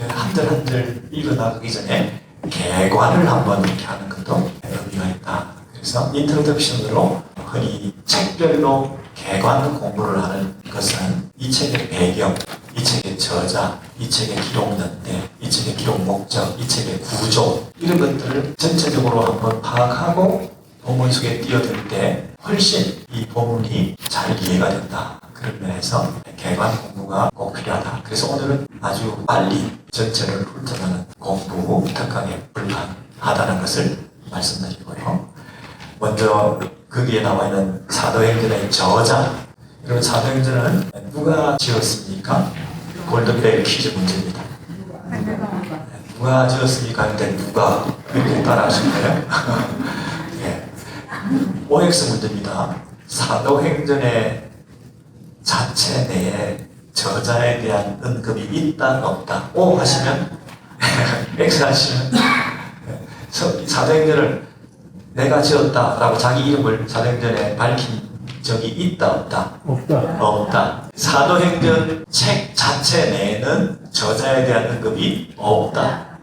한 절 한 절 읽어나가기 전에 개관을 한번 이렇게 하는 것도 의미가 있다. 그래서 인트로덕션으로 흔히 책별로 개관 공부를 하는 것은 이 책의 배경, 이 책의 저자, 이 책의 기록 연대, 이 책의 기록 목적, 이 책의 구조 이런 것들을 전체적으로 한번 파악하고 본문 속에 뛰어들 때 훨씬 이 본문이 잘 이해가 된다. 그런 면에서 개관 공부가 꼭 필요하다. 그래서 오늘은 아주 빨리 전체를 훑어가는 공부 특강에 불과하다는 것을 말씀드리고요. 먼저 거기에 나와 있는 사도행전의 저자. 여러분 사도행전은 누가 지었습니까? 골든벨 퀴즈 문제입니다. 누가 지었습니까? 근데 누가 이렇게 따라하실 거예요? 예. OX 문제입니다. 사도행전의 자체 내에 저자에 대한 언급이 있다 없다. O 하시면 X 하시면 사도행전을 내가 지었다라고 자기 이름을 사도행전에 밝힌 적이 있다 없다? 없다. 사도행전 책 자체 내에는 저자에 대한 언급이 없다.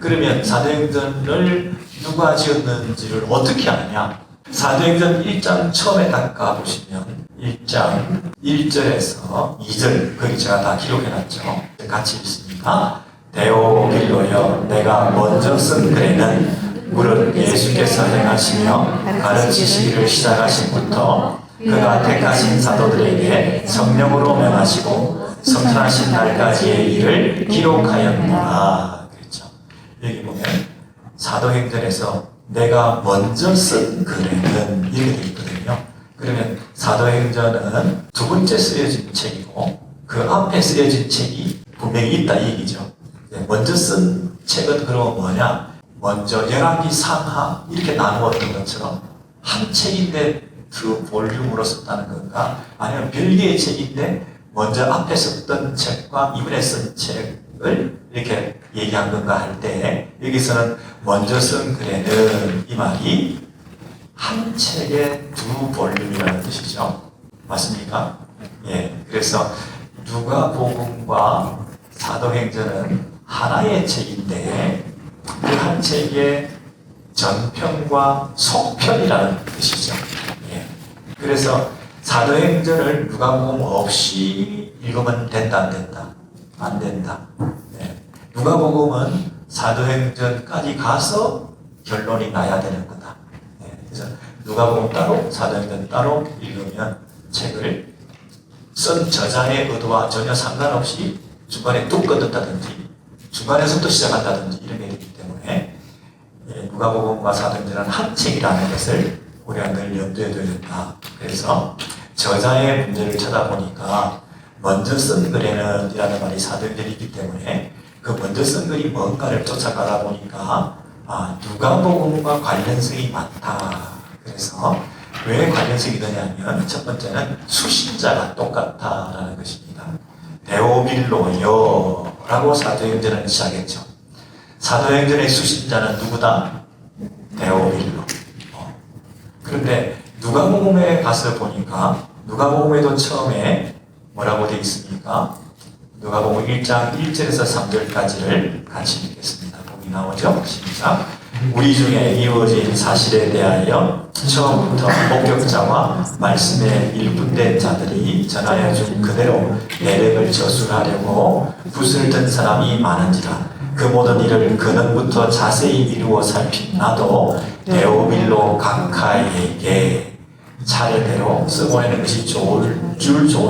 그러면 사도행전을 누가 지었는지를 어떻게 아느냐? 사도행전 1장 처음에 딱 가보시면 1장 1절에서 2절 거기 제가 다 기록해놨죠. 같이 읽습니다. 데오빌로여 내가 먼저 쓴 글에는 무릇 예수께서 행하시며 가르치시기를 시작하신부터 그가 택하신 사도들에게 성령으로 명하시고 성천하신 날까지의 일을 기록하였노라. 그렇죠. 여기 보면 사도행전에서 내가 먼저 쓴 글에는 이렇게 되어 있거든요. 그러면 사도행전은 두 번째 쓰여진 책이고 그 앞에 쓰여진 책이 분명히 있다 이 얘기죠. 먼저 쓴 책은 그러면 뭐냐? 먼저 열왕기 상하 이렇게 나누었던 것처럼 한 책인데 두 볼륨으로 썼다는 건가? 아니면 별개의 책인데 먼저 앞에 썼던 책과 이번에 쓴 책을 이렇게 얘기한 건가 할 때 여기서는 먼저 쓴 글에는 이 말이 한 책의 두 볼륨이라는 뜻이죠. 맞습니까? 예. 그래서 누가복음과 사도행전은 하나의 책인데 그 한 책의 전편과 속편이라는 뜻이죠. 예. 그래서 사도행전을 누가복음 없이 읽으면 된다 안 된다? 안 된다. 예. 누가복음은 사도행전까지 가서 결론이 나야 되는 거다. 예. 그래서 누가복음 따로 사도행전 따로 읽으면 책을 쓴 저자의 의도와 전혀 상관없이 중간에 뚝 끊었다든지 중간에서부터 시작한다든지 이런 게 있기 때문에 누가복음과 사도행전은 한 책이라는 것을 우리가 늘 염두에 둬야 된다. 그래서 저자의 문제를 찾아보니까 먼저 쓴 글에는 이라는 말이 사도행전이 있기 때문에 그 먼저 쓴 글이 뭔가를 쫓아가다 보니까 누가복음과 관련성이 많다. 그래서 왜 관련성이 되냐면 첫 번째는 수신자가 똑같다라는 것입니다. 데오빌로여라고 사도행전을 시작했죠. 사도행전의 수신자는 누구다? 데오빌로. 그런데 누가복음에 가서 보니까 누가복음에도 처음에 뭐라고 되어 있습니까? 누가복음 1장 1절에서 3절까지를 같이 읽겠습니다. 거기 나오죠? 시작. 우리 중에 이루어진 사실에 대하여 처음부터 목격자와 말씀에 일꾼된 자들이 전하여 준 그대로 내력을 저술하려고 붓을 든 사람이 많은지라 그 모든 일을 근원부터 자세히 이루어 살핀 나도 데오빌로 각하에게 차례대로 써보내는 것이 좋은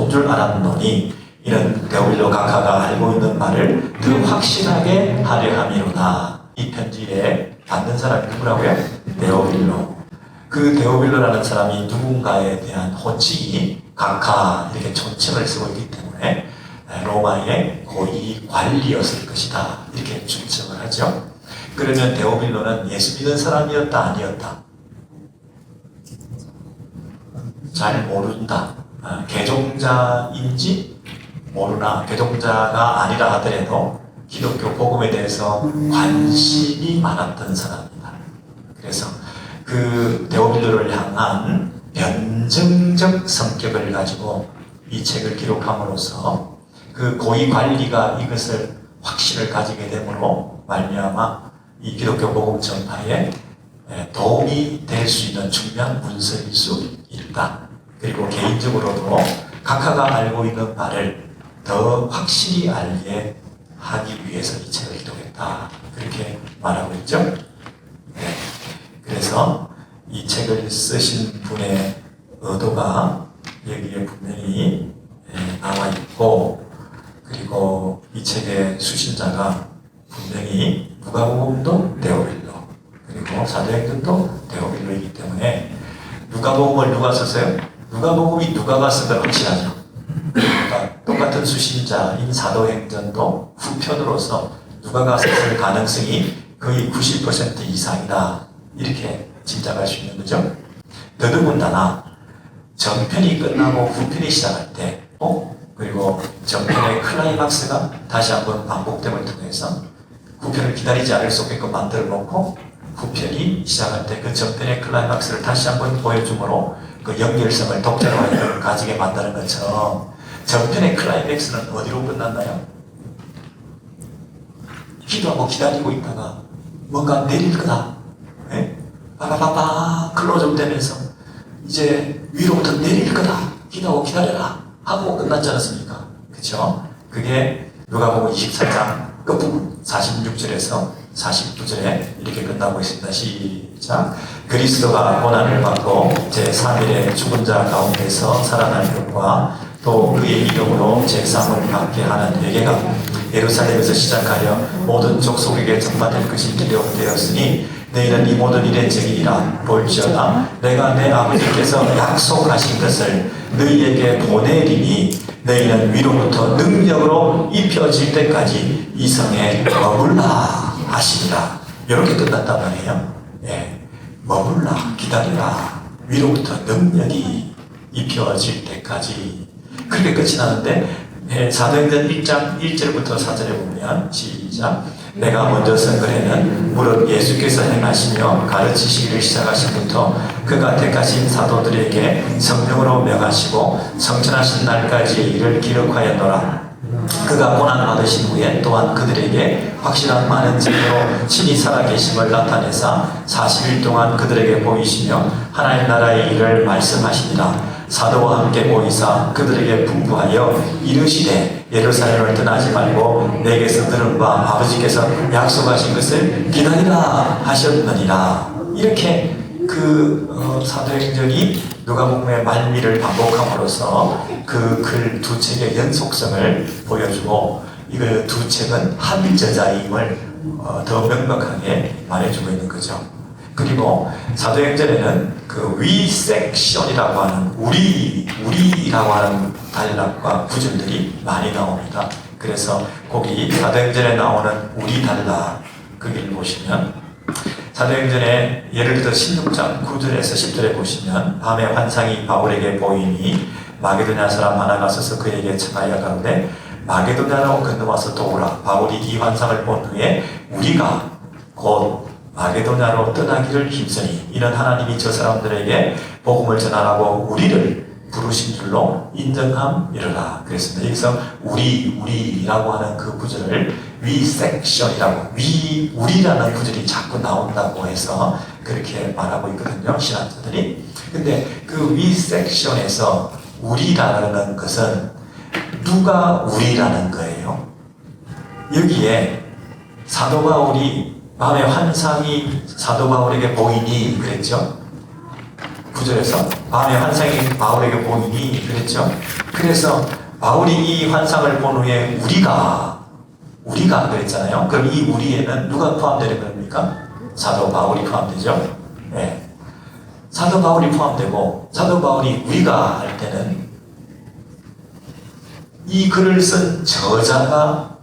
줄 알았노니 이런 데오빌로 각하가 알고 있는 말을 더 확실하게 하려 함이로다. 이 편지에 받는 사람이 누구라고요? 데오빌로. 그 데오빌로라는 사람이 누군가에 대한 호칭이 각하 이렇게 존칭을 쓰고 있기 때문에 로마의 고위 관리였을 것이다 이렇게 추측을 하죠. 그러면 데오빌로는 예수 믿는 사람이었다 아니었다? 잘 모른다. 개종자인지 모르나 개종자가 아니라 하더라도 기독교 복음에 대해서 관심이 많았던 사람입니다. 그래서 그 데오빌로를 향한 변증적 성격을 가지고 이 책을 기록함으로써 그 고위 관리가 이것을 확신을 가지게 됨으로 말미암아 이 기독교 복음 전파에 도움이 될 수 있는 중요한 문서일 수 있다. 그리고 개인적으로도 각하가 알고 있는 바를 더 확실히 알게 하기 위해서 이 책을 기록했다. 그렇게 말하고 있죠. 네. 그래서 이 책을 쓰신 분의 의도가 여기에 분명히 나와 있고, 그리고 이 책의 수신자가 분명히 누가복음도 데오빌로, 그리고 사도행전도 데오빌로이기 때문에 누가복음을 누가 썼어요? 누가복음이 누가가 쓴 건 확실하죠. 그러니까 똑같은 수신자인 사도행전도 후편으로서 누가가 썼을 가능성이 거의 90% 이상이다. 이렇게 짐작할 수 있는 거죠. 더더군다나 전편이 끝나고 후편이 시작할 때, 그리고 전편의 클라이막스가 다시 한번 반복됨을 통해서 후편을 기다리지 않을 수 없게끔 만들어 놓고 후편이 시작할 때 그 전편의 클라이막스를 다시 한번 보여줌으로 그 연결성을 독자가 가지게 만드는 것처럼 전편의 클라이맥스는 어디로 끝났나요? 기도하고 기다리고 있다가 뭔가 내릴 거다. 빠바바바 클로즈업 되면서 이제 위로부터 내릴 거다. 기도하고 기다려라. 하고 끝났지 않았습니까? 그쵸? 그게 누가복음 24장 끝부분 46절에서 49절에 이렇게 끝나고 있습니다. 시작. 그리스도가 고난을 받고 제3일에 죽은 자 가운데서 살아난 것과 또 그의 이름으로 제3을 받게 하는 회개가 예루살렘에서 시작하여 모든 족속에게 전파될 것이 기록되었으니 너희는 이 모든 일의 증인이라. 볼지어다 내가 내 아버지께서 약속하신 것을 너희에게 보내리니 너희는 위로부터 능력으로 입혀질 때까지 이 성에 머물라 하시니라. 이렇게 끝났단 말이에요. 머물라, 기다리라. 위로부터 능력이 입혀질 때까지. 그렇게 끝이 나는데 사도행전 1장 1절부터 4절에 보면 시작. 내가 먼저 쓴 글에는 무릇 예수께서 행하시며 가르치시기를 시작하신부터 그가 택하신 사도들에게 성령으로 명하시고 성천하신 날까지의 일을 기록하였노라. 그가 고난받으신 후에 또한 그들에게 확실한 많은 증거로 친히 살아계심을 나타내사 40일 동안 그들에게 보이시며 하나님 나라의 일을 말씀하시니라. 사도와 함께 모이사 그들에게 분부하여 이르시되 예루살렘을 떠나지 말고 내게서 들은 바 아버지께서 약속하신 것을 기다리라 하셨느니라. 이렇게 사도행전이 누가복음의 말미를 반복함으로써 그 글 두 책의 연속성을 보여주고 이거 두 책은 한 저자임을 더 명백하게 말해주고 있는 거죠. 그리고 사도행전에는 그 위섹션이라고 하는 우리라고 하는 단락과 구절들이 많이 나옵니다. 그래서 거기 사도행전에 나오는 우리 단락 거기를 보시면 사도행전에 예를 들어 16장 9절에서 10절에 보시면 밤에 환상이 바울에게 보이니 마게도냐 사람 하나가 서서 그에게 청하여 가로되 마게도냐로 건너와서 도우라. 바울이 이 환상을 본 후에 우리가 곧 마게도냐로 떠나기를 힘쓰니 이는 하나님이 저 사람들에게 복음을 전하라고 우리를 부르신 줄로 인정함이로라. 그랬습니다. 여기서 우리라고 하는 그 구절을 위섹션이라고 우리라는 구절이 자꾸 나온다고 해서 그렇게 말하고 있거든요. 신학자들이. 근데 그 위섹션에서 우리라는 것은 누가 우리라는 거예요? 여기에 사도 바울이 밤에 환상이 사도 바울에게 보이니 그랬죠. 9절에서 밤에 환상이 바울에게 보이니 그랬죠. 그래서 바울이 이 환상을 본 후에 우리가 그랬잖아요. 그럼 이 우리에는 누가 포함되는 겁니까? 사도 바울이 포함되죠. 네. 사도 바울이 포함되고 사도 바울이 우리가 할 때는 이 글을 쓴 저자가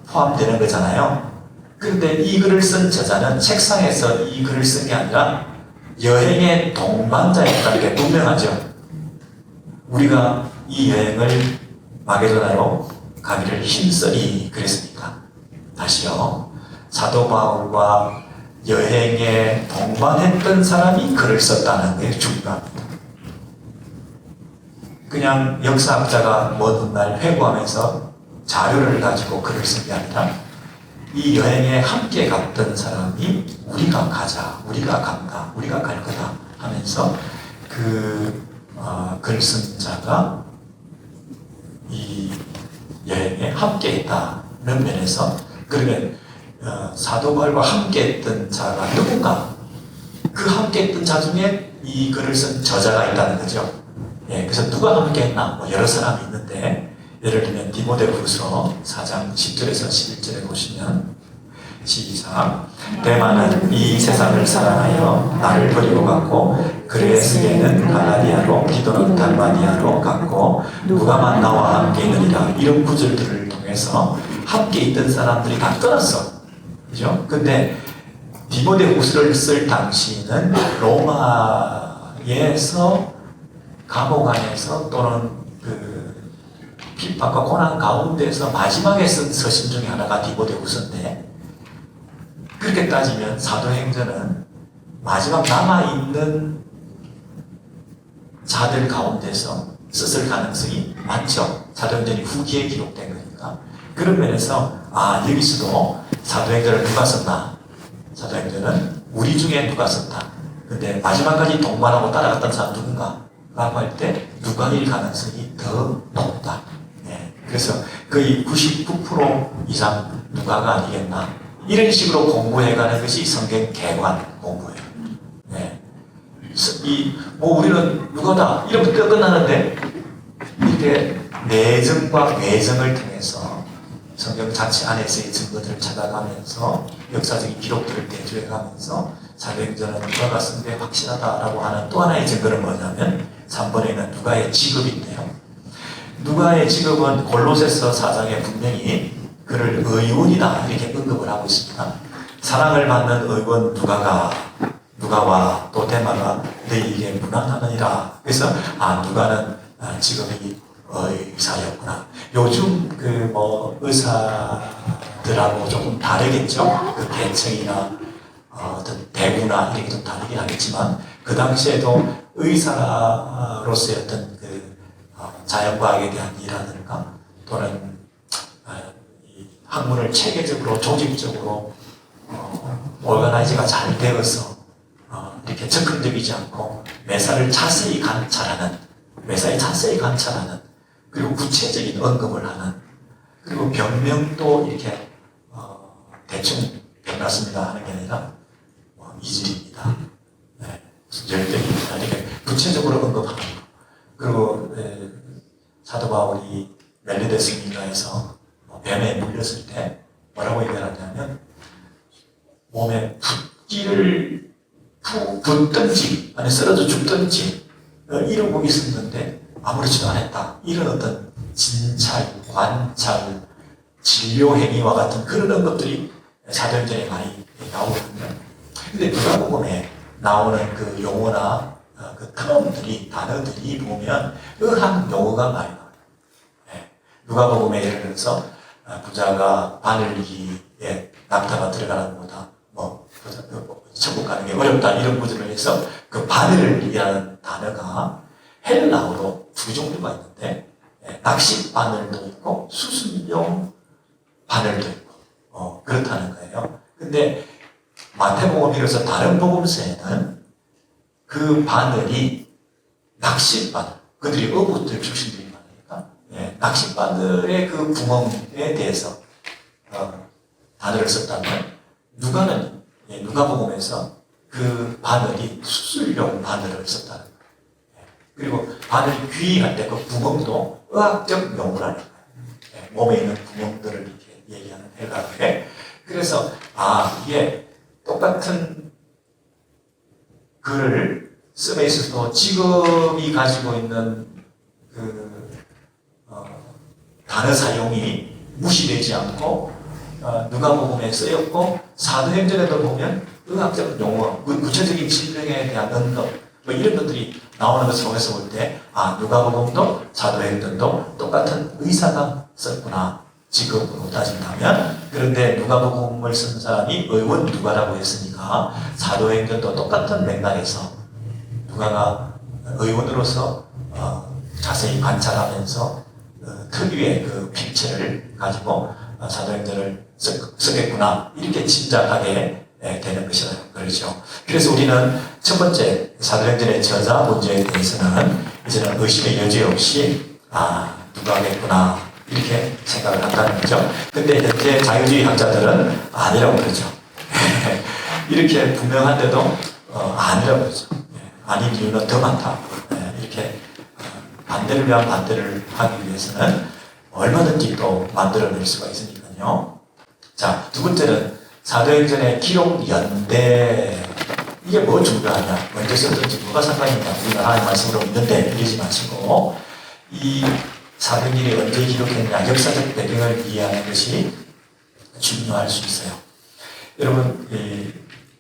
포함되는 거잖아요. 그런데 이 글을 쓴 저자는 책상에서 이 글을 쓴 게 아니라 여행의 동반자였다는 게 분명하죠. 우리가 이 여행을 마게도나로 가기를 힘쓰니 그랬습니까? 다시요. 사도 바울과 여행에 동반했던 사람이 글을 썼다는 게 중요합니다. 그냥 역사학자가 먼 훗날 회고하면서 자료를 가지고 글을 쓴 게 아니라 이 여행에 함께 갔던 사람이 우리가 가자, 우리가 간다, 우리가 갈 거다 하면서 글 쓴 자가 이 여행에 함께 했다는 면에서 그러면 사도 바울과 함께 했던 자가 누군가 그 함께 했던 자 중에 이 글을 쓴 저자가 있다는 거죠. 예, 그래서 누가 함께 했나 뭐 여러 사람이 있는데 예를 들면 디모데후서 4장 10절에서 11절에 보시면 시작. 데마는 이 세상을 사랑하여 나를 버리고 갔고 그레스게는 갈라디아로 디도는 달마디아로 갔고 누가만 나와 함께 있느니라. 이런 구절들을 통해서 함께 있던 사람들이 다 떠났어. 그죠? 근데 디모데후서를 쓸 당시는 로마에서 감옥 안에서 또는 핍박과 고난 가운데서 마지막에 쓴 서신 중에 하나가 디모데후서인데 그렇게 따지면 사도행전은 마지막 남아있는 자들 가운데서 썼을 가능성이 많죠. 사도행전이 후기에 기록된 거니까. 그런 면에서 여기서도 사도행전을 누가 썼나? 사도행전은 우리 중에 누가 썼다. 근데 마지막까지 동반하고 따라갔던 사람 누군가? 라고 할 때 누가일 가능성이 더 높다. 네. 그래서 거의 99% 이상 누가가 아니겠나. 이런 식으로 공부해가는 것이 성경 개관 공부예요. 네. 우리는 누가다 이러면 끝나는데 이렇게 내정과 외정을 통해서 성경 자체 안에서의 증거들을 찾아가면서 역사적인 기록들을 대조해가면서 사도행전은 누가가 쓴 게 확실하다라고 하는 또 하나의 증거는 뭐냐면 3번에는 누가의 직업인데요. 누가의 직업은 골로새서 4장에 분명히 그를 의원이다 이렇게 언급을 하고 있습니다. 사랑을 받는 의원 누가와 또 데마가 너희에게 무난하느니라. 그래서 누가는 직업이 의사였구나. 요즘 의사들하고 조금 다르겠죠. 그 계층이나 어떤 대구나 이렇게 좀 다르긴 하겠지만 그 당시에도 의사로서의 어떤 자연과학에 대한 일이라든가 또는 학문을 체계적으로 조직적으로 오르가나이즈가 잘 되어서 이렇게 적극적이지 않고 매사에 자세히 관찰하는 그리고 구체적인 언급을 하는 그리고 병명도 이렇게 대충 병났습니다 하는 게 아니라 이질입니다. 네. 열병입니다. 이렇게 구체적으로 언급하는 거. 그리고 사도 바울이 멜리데 승리가에서 뱀에 물렸을 때 뭐라고 얘기하냐면 몸에 붙든지 아니 쓰러져 죽든지 이러고 있었는데 아무렇지도 않았다. 이런 어떤 진찰, 관찰, 진료 행위와 같은 그런 언급들이 사도행전에 많이 나오거든요. 근데 누가복음에 나오는 그 용어나 그 단어들이 보면 의학 용어가 많이 나와요. 누가복음에 예를 들어서 부자가 바늘기에 낙타가 들어가는 것보다 천국 가는 게 어렵다 이런 구절을 해서 그 바늘이라는 단어가 헬라어로 두 종류가 있는데 낚시 바늘도 있고 수술용 바늘도 있고 그렇다는 거예요. 근데 마태복음 비로소 다른 복음서에는 그 바늘이 낚시 바늘, 그들이 어부들 출신들이 많으니까 낚시 바늘의 그 구멍에 대해서 단어를 썼다면 누가복음에서 그 바늘이 수술용 바늘을 썼다는 거예요. 그리고 바늘 귀할 때 그 구멍도 의학적 용어라는 거예요. 몸에 있는 구멍들을 이렇게 얘기하는 헬라어에. 그래서 이게 똑같은 글을 씀에 있어서 직업이 가지고 있는 단어 사용이 무시되지 않고 누가복음에 쓰였고 사도행전에도 보면 의학적 용어, 구체적인 질병에 대한 언급 이런 것들이 나오는 것을 통해서 볼 때 누가복음도 사도행전도 똑같은 의사가 썼구나 직업으로 따진다면. 그런데 누가복음을 쓴 사람이 의원 누가라고 했으니까 사도행전도 똑같은 맥락에서 누가가 의원으로서 자세히 관찰하면서 특유의 그 필체를 가지고 사도행전을 쓰겠구나 이렇게 짐작하게 되는 것이라 그러죠. 그래서 우리는 첫 번째 사도행전의 저자 문제에 대해서는 이제는 의심의 여지 없이 누가 하겠구나 이렇게 생각을 한다는 거죠. 근데 현재 자유주의 학자들은 아니라고 그러죠. 이렇게 분명한데도 아니라고 그러죠. 아닌 이유는 더 많다. 이렇게 반대를 위한 반대를 하기 위해서는 얼마든지 또 만들어낼 수가 있으니까요. 자, 두 번째는 사도행전의 기록 연대. 이게 뭐 중요하냐? 언제 썼든지 뭐가 상관이 있냐? 우리가 하나님 말씀으로 믿는데 이러지 마시고 이 사도행전이 언제 기록했냐? 역사적 배경을 이해하는 것이 중요할 수 있어요. 여러분,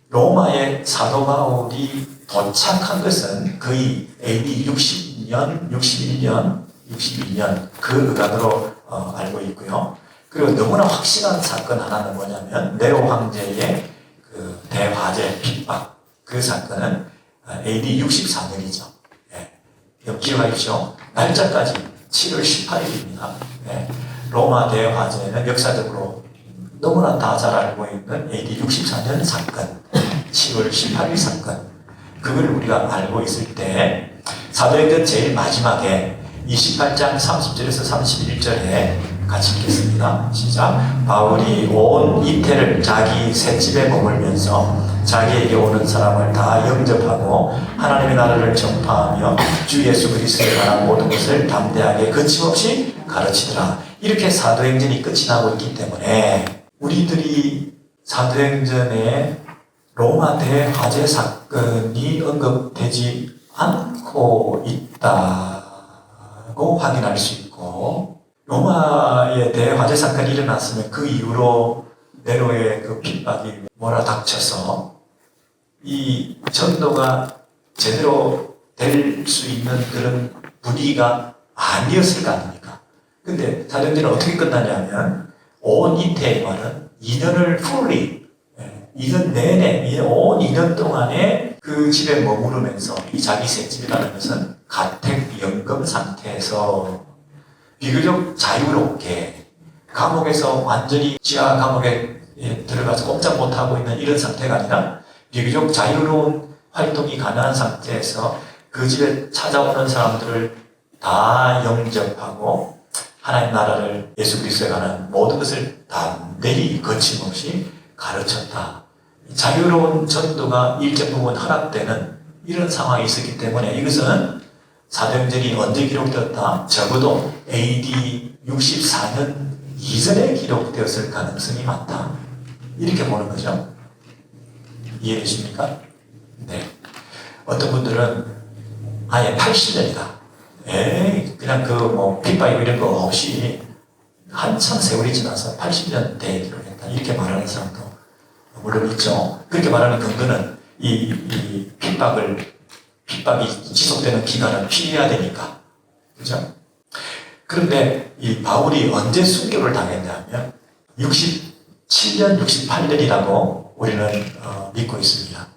로마의 사도 바울이 도착한 것은 거의 AD 60년, 61년, 62년 그 의간으로 알고 있고요. 그리고 너무나 확실한 사건 하나는 뭐냐면 네로 황제의 그 대화재 핍박 그 사건은 AD 64년이죠. 기억하십시오. 날짜까지 7월 18일입니다. 로마 대화재는 역사적으로 너무나 다 잘 알고 있는 AD 64년 사건, 7월 18일 사건, 그걸 우리가 알고 있을 때 사도행전 제일 마지막에 28장 30절에서 31절에 같이 읽겠습니다. 시작. 바울이 온 이태를 자기 셋집에 머물면서 자기에게 오는 사람을 다 영접하고 하나님의 나라를 전파하며 주 예수 그리스도에 관한 모든 것을 담대하게 거침없이 가르치더라. 이렇게 사도행전이 끝이 나고 있기 때문에 우리들이 사도행전에 로마 대화재 사건이 언급되지 않고 있다고 확인할 수 있고, 로마의 대화재 사건이 일어났으면 그 이후로 네로의 그 핍박이 몰아닥쳐서 이 전도가 제대로 될 수 있는 그런 분위기가 아니었을 거 아닙니까? 근데 사도행전은 어떻게 끝나냐면 온 이태의 말은 2년을 fully 2년 내내 온 2년 동안에 그 집에 머무르면서 이 자기 셋집이라는 것은 가택연금 상태에서 비교적 자유롭게 감옥에서 완전히 지하 감옥에 들어가서 꼼짝 못하고 있는 이런 상태가 아니라 비교적 자유로운 활동이 가능한 상태에서 그 집에 찾아오는 사람들을 다 영접하고 하나님 나라를 예수 그리스도에 관한 모든 것을 담대히 거침없이 가르쳤다. 자유로운 전도가 일정 부분 허락되는 이런 상황이 있었기 때문에 이것은 사도행전이 언제 기록되었다? 적어도 AD 64년 이전에 기록되었을 가능성이 많다. 이렇게 보는 거죠. 이해되십니까? 네. 어떤 분들은 아예 80년이다. 그냥 핍박이고 이런 거 없이 한참 세월이 지나서 80년대에 기록했다. 이렇게 말하는 사람도 물론 있죠. 그렇게 말하는 근거는 이 핍박이 지속되는 기간을 피해야 되니까. 그죠? 그런데 이 바울이 언제 순교를 당했냐면 67년, 68년이라고 우리는 믿고 있습니다.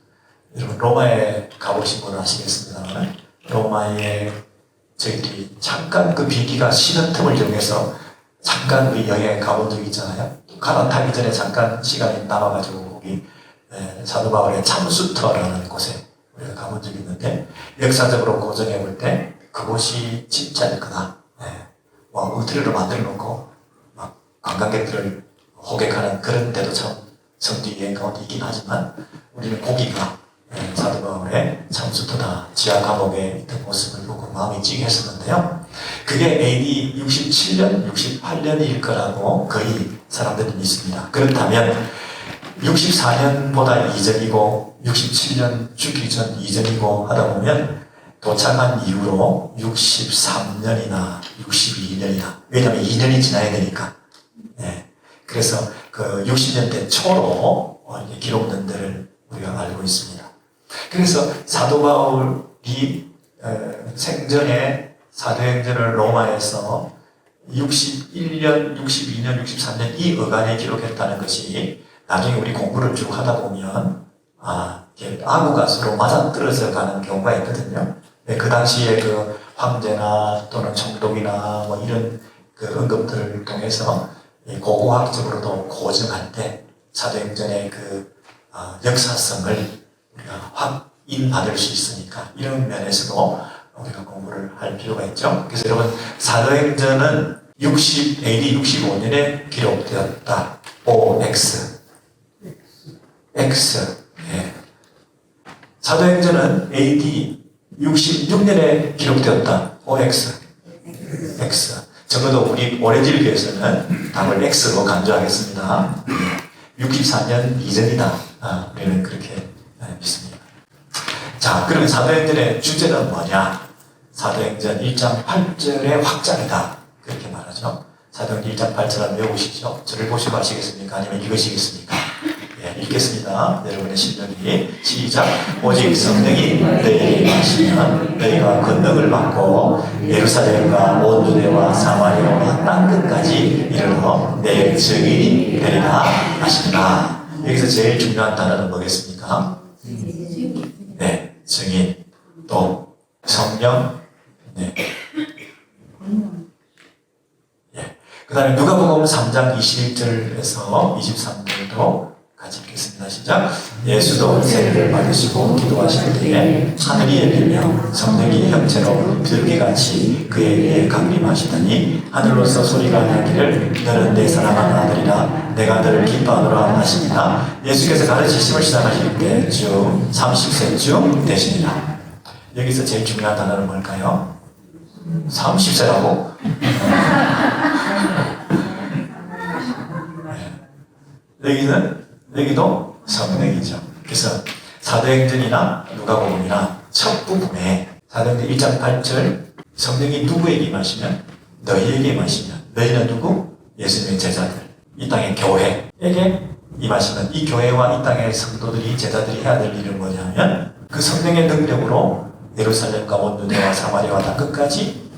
여러분 로마에 가보신 분은 아시겠습니다만 로마에 저희들이 잠깐 그 비행기가 쉬는 틈을 이용해서 잠깐 그 여행 가본 적이 있잖아요. 갈아타기 전에 잠깐 시간이 남아가지고 거기 사도 바울의 참수터라는 곳에 우리가 가본 적이 있는데 역사적으로 고정해 볼 때 그곳이 진짜일 거다. 의트리로 만들어 놓고 막 관광객들을 호객하는 그런 데도 참 성지 여행 가운데 있긴 하지만 우리는 거기가 사도 바울의 참수터다. 지하 감옥에 있던 모습을 보고 마음이 찌개했었는데요. 그게 AD 67년, 68년일 거라고 거의 사람들이 믿습니다. 그렇다면 64년보다 이전이고 67년 죽기 전 이전이고 하다 보면 도착한 이후로 63년이나 62년이나 왜냐하면 2년이 지나야 되니까 그래서 그 60년대 초로 기록된들을 우리가 알고 있습니다. 그래서 사도 바울이 생전에 사도행전을 로마에서 61년, 62년, 63년 이 어간에 기록했다는 것이 나중에 우리 공부를 쭉 하다 보면 아구가수로 맞아떨어져 가는 경우가 있거든요. 그 당시에 그 황제나 또는 총독이나 뭐 이런 그 언급들을 통해서 이 고고학적으로도 고증할 때 사도행전의 역사성을 우리가 확인받을 수 있으니까 이런 면에서도 우리가 공부를 할 필요가 있죠. 그래서 여러분 사도행전은 AD 65년에 기록되었다. OX. X. 예. 사도행전은 AD 66년에 기록되었다. OX. X. 적어도 우리 오래질교에서는 답을 X로 간주하겠습니다. 64년 이전이다. 우리는 그렇게 믿습니다. 자, 그러면 사도행전의 주제는 뭐냐? 사도행전 1장 8절의 확장이다. 그렇게 말하죠. 사도행전 1장 8절을 외우시죠. 저를 보시고 하시겠습니까? 아니면 읽으시겠습니까? 예, 읽겠습니다. 여러분의 실력이 시작. 오직 성령이 너희에게 임하시면 너희가 권능을 받고 예루살렘과 온 유대와 사마리아와 땅끝까지 이르러 내 증인이 되리라 하시니라. 여기서 제일 중요한 단어는 뭐겠습니까? 네, 증인. 또 성령. 네. 예. 그 다음에 누가복음 3장 21절에서 23절도 같이 읽겠습니다. 시작. 예수도 세례를 받으시고 기도하실 때에 하늘이 열리며 성령이 형체로 들기같이 그의 위에 강림하시더니 하늘로서 소리가 나기를 너는 내 사랑하는 아들이라 내가 너를 기뻐하노라 하시니라. 예수께서 가르치심을 시작하실 때 쭉 30세쯤 되시니라. 여기서 제일 중요한 단어는 뭘까요? 30세라고? 여기도 성령이죠. 그래서 사도행전이나 누가복음이나 첫 부분에 사도행전 1장 8절 성령이 누구에게 임하시면 너희에게 임하시면 너희는 누구? 예수님의 제자들 이 땅의 교회에게 임하시면 이 교회와 이 땅의 성도들이 제자들이 해야 될 일은 뭐냐면 그 성령의 능력으로 예루살렘과 온 유대와 사마리아와 땅 끝까지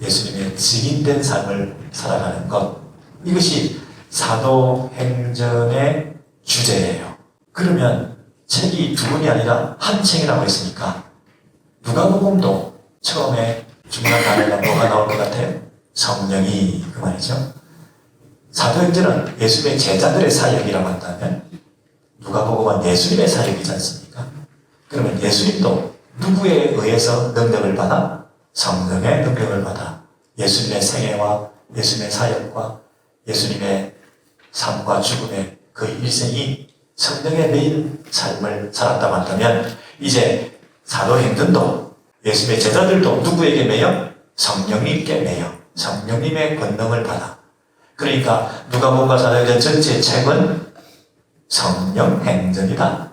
예수님의 증인된 삶을 살아가는 것. 이것이 사도행전의 주제예요. 그러면 책이 두 권이 아니라 한 책이라고 했으니까 누가복음도 처음에 중요한 단어가 뭐가 나올 것 같아요? 성령이 그 말이죠. 사도행전은 예수님의 제자들의 사역이라고 한다면 누가복음은 예수님의 사역이지 않습니까? 그러면 예수님도 누구에 의해서 능력을 받아? 성령의 능력을 받아 예수님의 생애와 예수님의 사역과 예수님의 삶과 죽음의 그 일생이 성령에 매인 삶을 살았다고 한다면 이제 사도행전도 예수님의 제자들도 누구에게 매여? 성령님께 매여 성령님의 권능을 받아. 그러니까 누가복음과 사도행전 전체 책은 성령행전이다.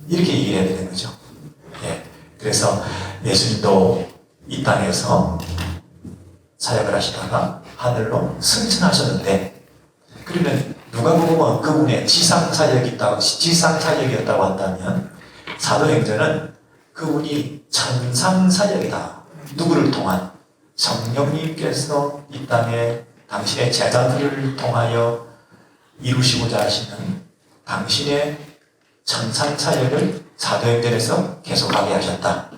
이렇게 얘기를 해야 되는 거죠. 예. 그래서 예수님도 이 땅에서 사역을 하시다가 하늘로 승천하셨는데 그러면 누가복음은 그분의 지상사역이었다고 한다면 사도행전은 그분이 천상사역이다. 누구를 통한? 성령님께서 이 땅에 당신의 제자들을 통하여 이루시고자 하시는 당신의 천상사역을 사도행전에서 계속하게 하셨다.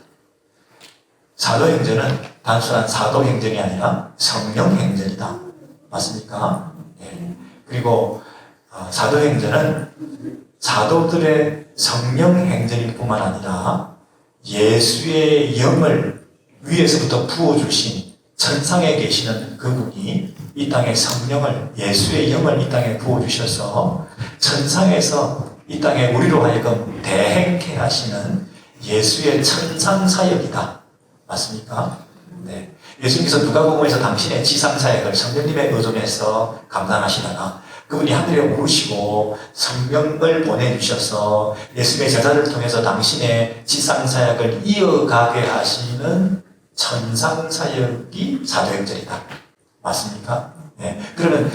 사도행전은 단순한 사도행전이 아니라 성령행전이다. 맞습니까? 네. 그리고 사도행전은 사도들의 성령행전일 뿐만 아니라 예수의 영을 위에서부터 부어주신 천상에 계시는 그분이 이 땅에 성령을 예수의 영을 이 땅에 부어주셔서 천상에서 이 땅에 우리로 하여금 대행케 하시는 예수의 천상사역이다. 맞습니까? 네. 예수님께서 누가복음에서 당신의 지상사역을 성령님의 의존해서 감당하시다가 그분이 하늘에 오르시고 성령을 보내주셔서 예수님의 제자를 통해서 당신의 지상사역을 이어가게 하시는 천상사역이 사도행전이다. 맞습니까? 네. 그러면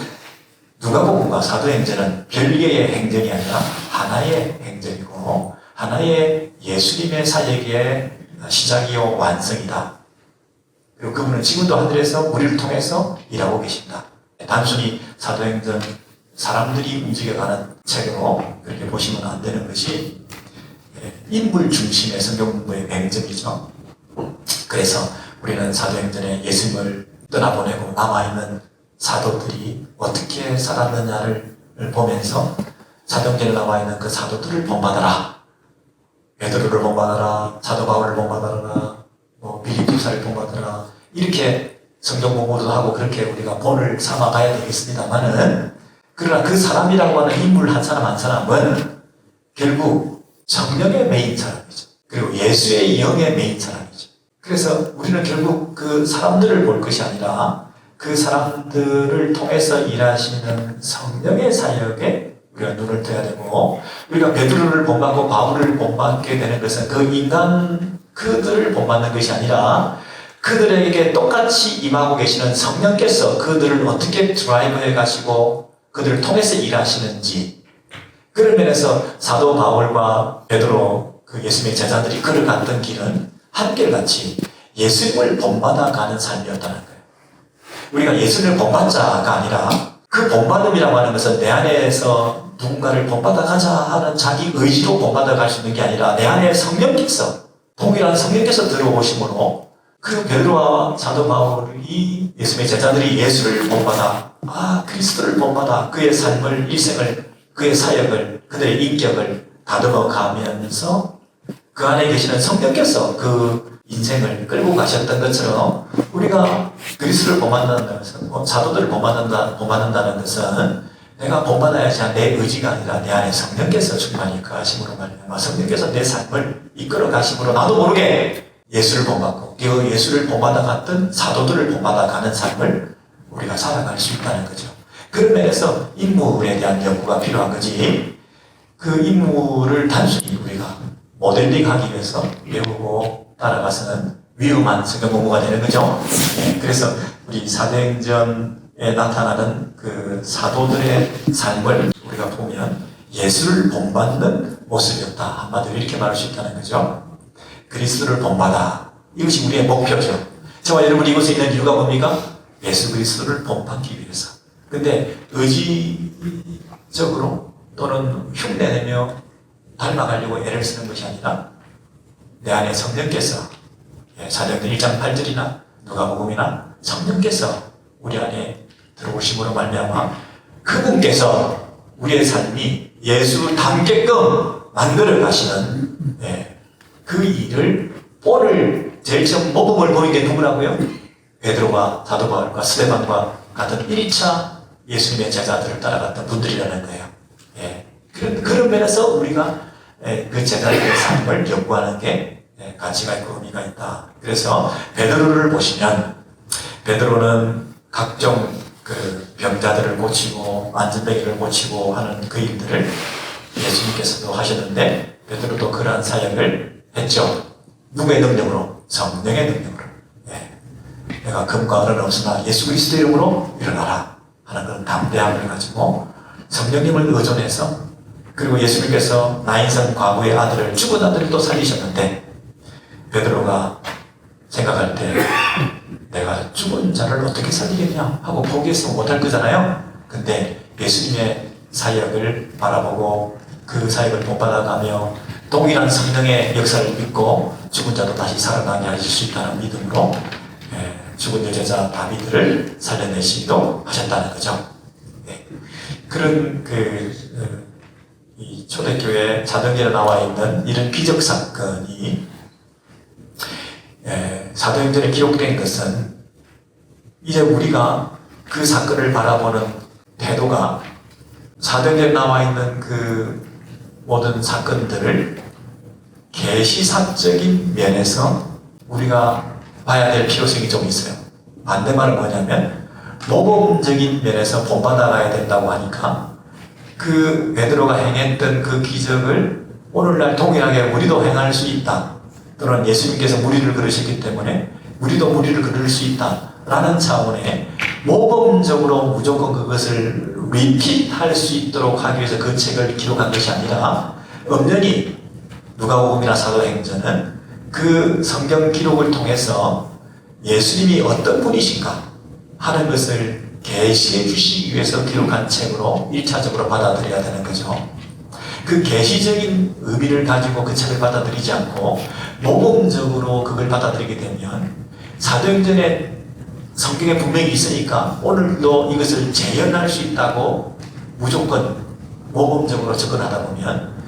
누가복음과 사도행전은 별개의 행전이 아니라 하나의 행전이고 하나의 예수님의 사역의 시작이요 완성이다. 그리고 그분은 지금도 하늘에서 우리를 통해서 일하고 계신다. 단순히 사도행전 사람들이 움직여가는 책으로 그렇게 보시면 안 되는 것이 인물 중심의 성경 공부의 맹점이죠. 그래서 우리는 사도행전에 예수님을 떠나보내고 남아있는 사도들이 어떻게 살았느냐를 보면서 사도행전에 나와 있는 그 사도들을 본받아라. 베드로를 본받아라. 사도 바울을 본받아라. 빌립보사를 본받아라. 이렇게 성경 공부도 하고 그렇게 우리가 본을 삼아가야 되겠습니다만은, 그러나 그 사람이라고 하는 인물 한 사람 한 사람은 결국 성령의 메인 사람이죠. 그리고 예수의 영의 메인 사람이죠. 그래서 우리는 결국 그 사람들을 볼 것이 아니라 그 사람들을 통해서 일하시는 성령의 사역에 우리가 눈을 떠야 되고, 우리가 베드로를 본받고 바울을 본받게 되는 것은 그 인간 그들을 본받는 것이 아니라 그들에게 똑같이 임하고 계시는 성령께서 그들을 어떻게 드라이브해 가시고 그들을 통해서 일하시는지, 그런 면에서 사도 바울과 베드로 그 예수님의 제자들이 걸어갔던 길은 한결같이 예수님을 본받아 가는 삶이었다는 거예요. 우리가 예수님을 본받자가 아니라, 그 본받음이라고 하는 것은 내 안에서 누군가를 본받아 가자 하는 자기 의지로 본받아 갈 수 있는 게 아니라 내 안에 성령께서, 동일한 성령께서 들어오심으로 그 베드로와 사도 바울이, 예수님의 제자들이 예수를 본받아, 그리스도를 본받아 그의 삶을, 일생을, 그의 사역을, 그들의 인격을 다듬어 가면서 그 안에 계시는 성령께서 그 인생을 끌고 가셨던 것처럼, 우리가 그리스도를 본받는다는 것은, 사도들을 본받는다는 것은 내가 본받아야지 내 의지가 아니라 내 안에 성령께서 충만히 거하심으로 말미암아 성령께서 내 삶을 이끌어 가심으로 나도 모르게 예수를 본받고, 그 예수를 본받아 갔던 사도들을 본받아 가는 삶을 우리가 살아갈 수 있다는 거죠. 그런 면에서 인물에 대한 연구가 필요한 거지, 그 인물을 단순히 우리가 모델링하기 위해서 배우고 따라가서는 위험한 성경 공부가 되는 거죠. 그래서 우리 사도행전에 나타나는 그 사도들의 삶을 우리가 보면 예수를 본받는 모습이었다. 한마디로 이렇게 말할 수 있다는 거죠. 그리스도를 본받아. 이것이 우리의 목표죠. 저와 여러분이 이곳에 있는 이유가 뭡니까? 예수 그리스도를 본받기 위해서. 근데 의지적으로 또는 흉내내며 닮아가려고 애를 쓰는 것이 아니라 내 안에 성령께서, 사도행전 1장 8절이나 누가복음이나 성령께서 우리 안에 들어오심으로 말미암아 그분께서 우리의 삶이 예수 닮게끔 만들어 가시는 그 일을, 오늘 제일 처음 모범을 보인 게 누구라고요? 베드로와 사도 바울과 스데반과 같은 1차 예수님의 제자들을 따라갔던 분들이라는 거예요. 그런 면에서 우리가 그 제자들의 삶을 연구하는 게 가치가 있고 의미가 있다. 그래서 베드로를 보시면, 베드로는 각종 그 병자들을 고치고 안전뱅이를 고치고 하는 그 일들을 예수님께서도 하셨는데, 베드로도 그러한 사역을 했죠. 누구의 능력으로? 성령의 능력으로. 내가 금과 은은 없으나 예수 그리스도 이름으로 일어나라 하는 그런 담대함을 가지고 성령님을 의존해서, 그리고 예수님께서 나인성 과부의 아들을, 죽은 아들을 또 살리셨는데, 베드로가 생각할 때 내가 죽은 자를 어떻게 살리겠냐 하고 포기했으면 못할 거잖아요. 근데 예수님의 사역을 바라보고 그 사역을 본받아가며 동일한 성령의 역사를 믿고 죽은 자도 다시 살아나게 하실 수 있다는 믿음으로 죽은 여제자 다비드를 살려내시기도 하셨다는 거죠. 그런 이 초대교회 사도행전에 나와 있는 이런 기적 사건이 사도행전에 기록된 것은, 이제 우리가 그 사건을 바라보는 태도가 사도행전에 나와 있는 그 모든 사건들을 계시사적인 면에서 우리가 봐야 될 필요성이 좀 있어요. 반대말은 뭐냐면 모범적인 면에서 본받아가야 된다고 하니까, 그 베드로가 행했던 그 기적을 오늘날 동일하게 우리도 행할 수 있다, 또는 예수님께서 무리를 걸으셨기 때문에 우리도 무리를 걸을 수 있다라는 차원의 모범적으로 무조건 그것을 리핏할 수 있도록 하기 위해서 그 책을 기록한 것이 아니라, 엄연히 누가복음이나 사도행전은 그 성경 기록을 통해서 예수님이 어떤 분이신가 하는 것을 계시해 주시기 위해서 기록한 책으로 1차적으로 받아들여야 되는 거죠. 그 계시적인 의미를 가지고 그 책을 받아들이지 않고 모범적으로 그걸 받아들이게 되면 사도행전의 성경에 분명히 있으니까 오늘도 이것을 재현할 수 있다고 무조건 모범적으로 접근하다 보면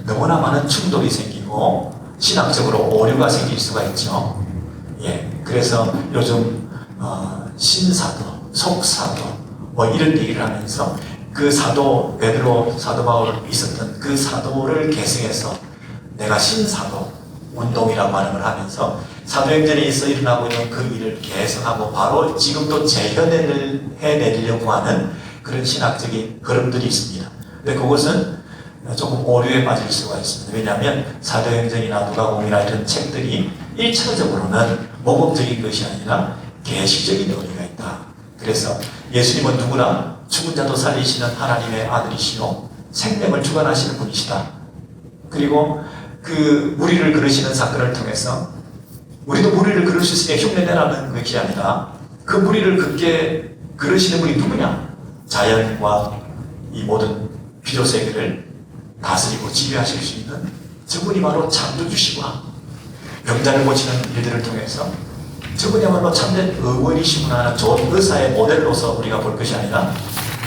너무나 많은 충돌이 생기고 신학적으로 오류가 생길 수가 있죠. 예, 그래서 요즘 신사도, 속사도 뭐 이런 얘기를 하면서 그 사도 베드로 사도 바울 있었던 그 사도를 계승해서 내가 신사도 운동이라고 하는 걸 하면서 사도행전에 있어 일어나고 있는 그 일을 계승하고 바로 지금도 재현해내려고 하는 그런 신학적인 흐름들이 있습니다. 근데 그것은 조금 오류에 빠질 수가 있습니다. 왜냐하면 사도행전이나 누가복음이나 이런 책들이 1차적으로는 모범적인 것이 아니라 계시적인 의미가 있다. 그래서 예수님은 누구나 죽은 자도 살리시는 하나님의 아들이시요 생명을 주관하시는 분이시다. 그리고 그 무리를 그르시는 사건을 통해서 우리도 무리를 그를 수 있으니 흉내내라는 것이 아니라 그 무리를 긋게 그르시는 분이 누구냐? 자연과 이 모든 피조세계를 다스리고 지배하실 수 있는 저분이 바로 창조주시구나. 병자를 고치는 일들을 통해서 저분이야말로 참된 의원이시구나 하는 좋은 의사의 모델로서 우리가 볼 것이 아니라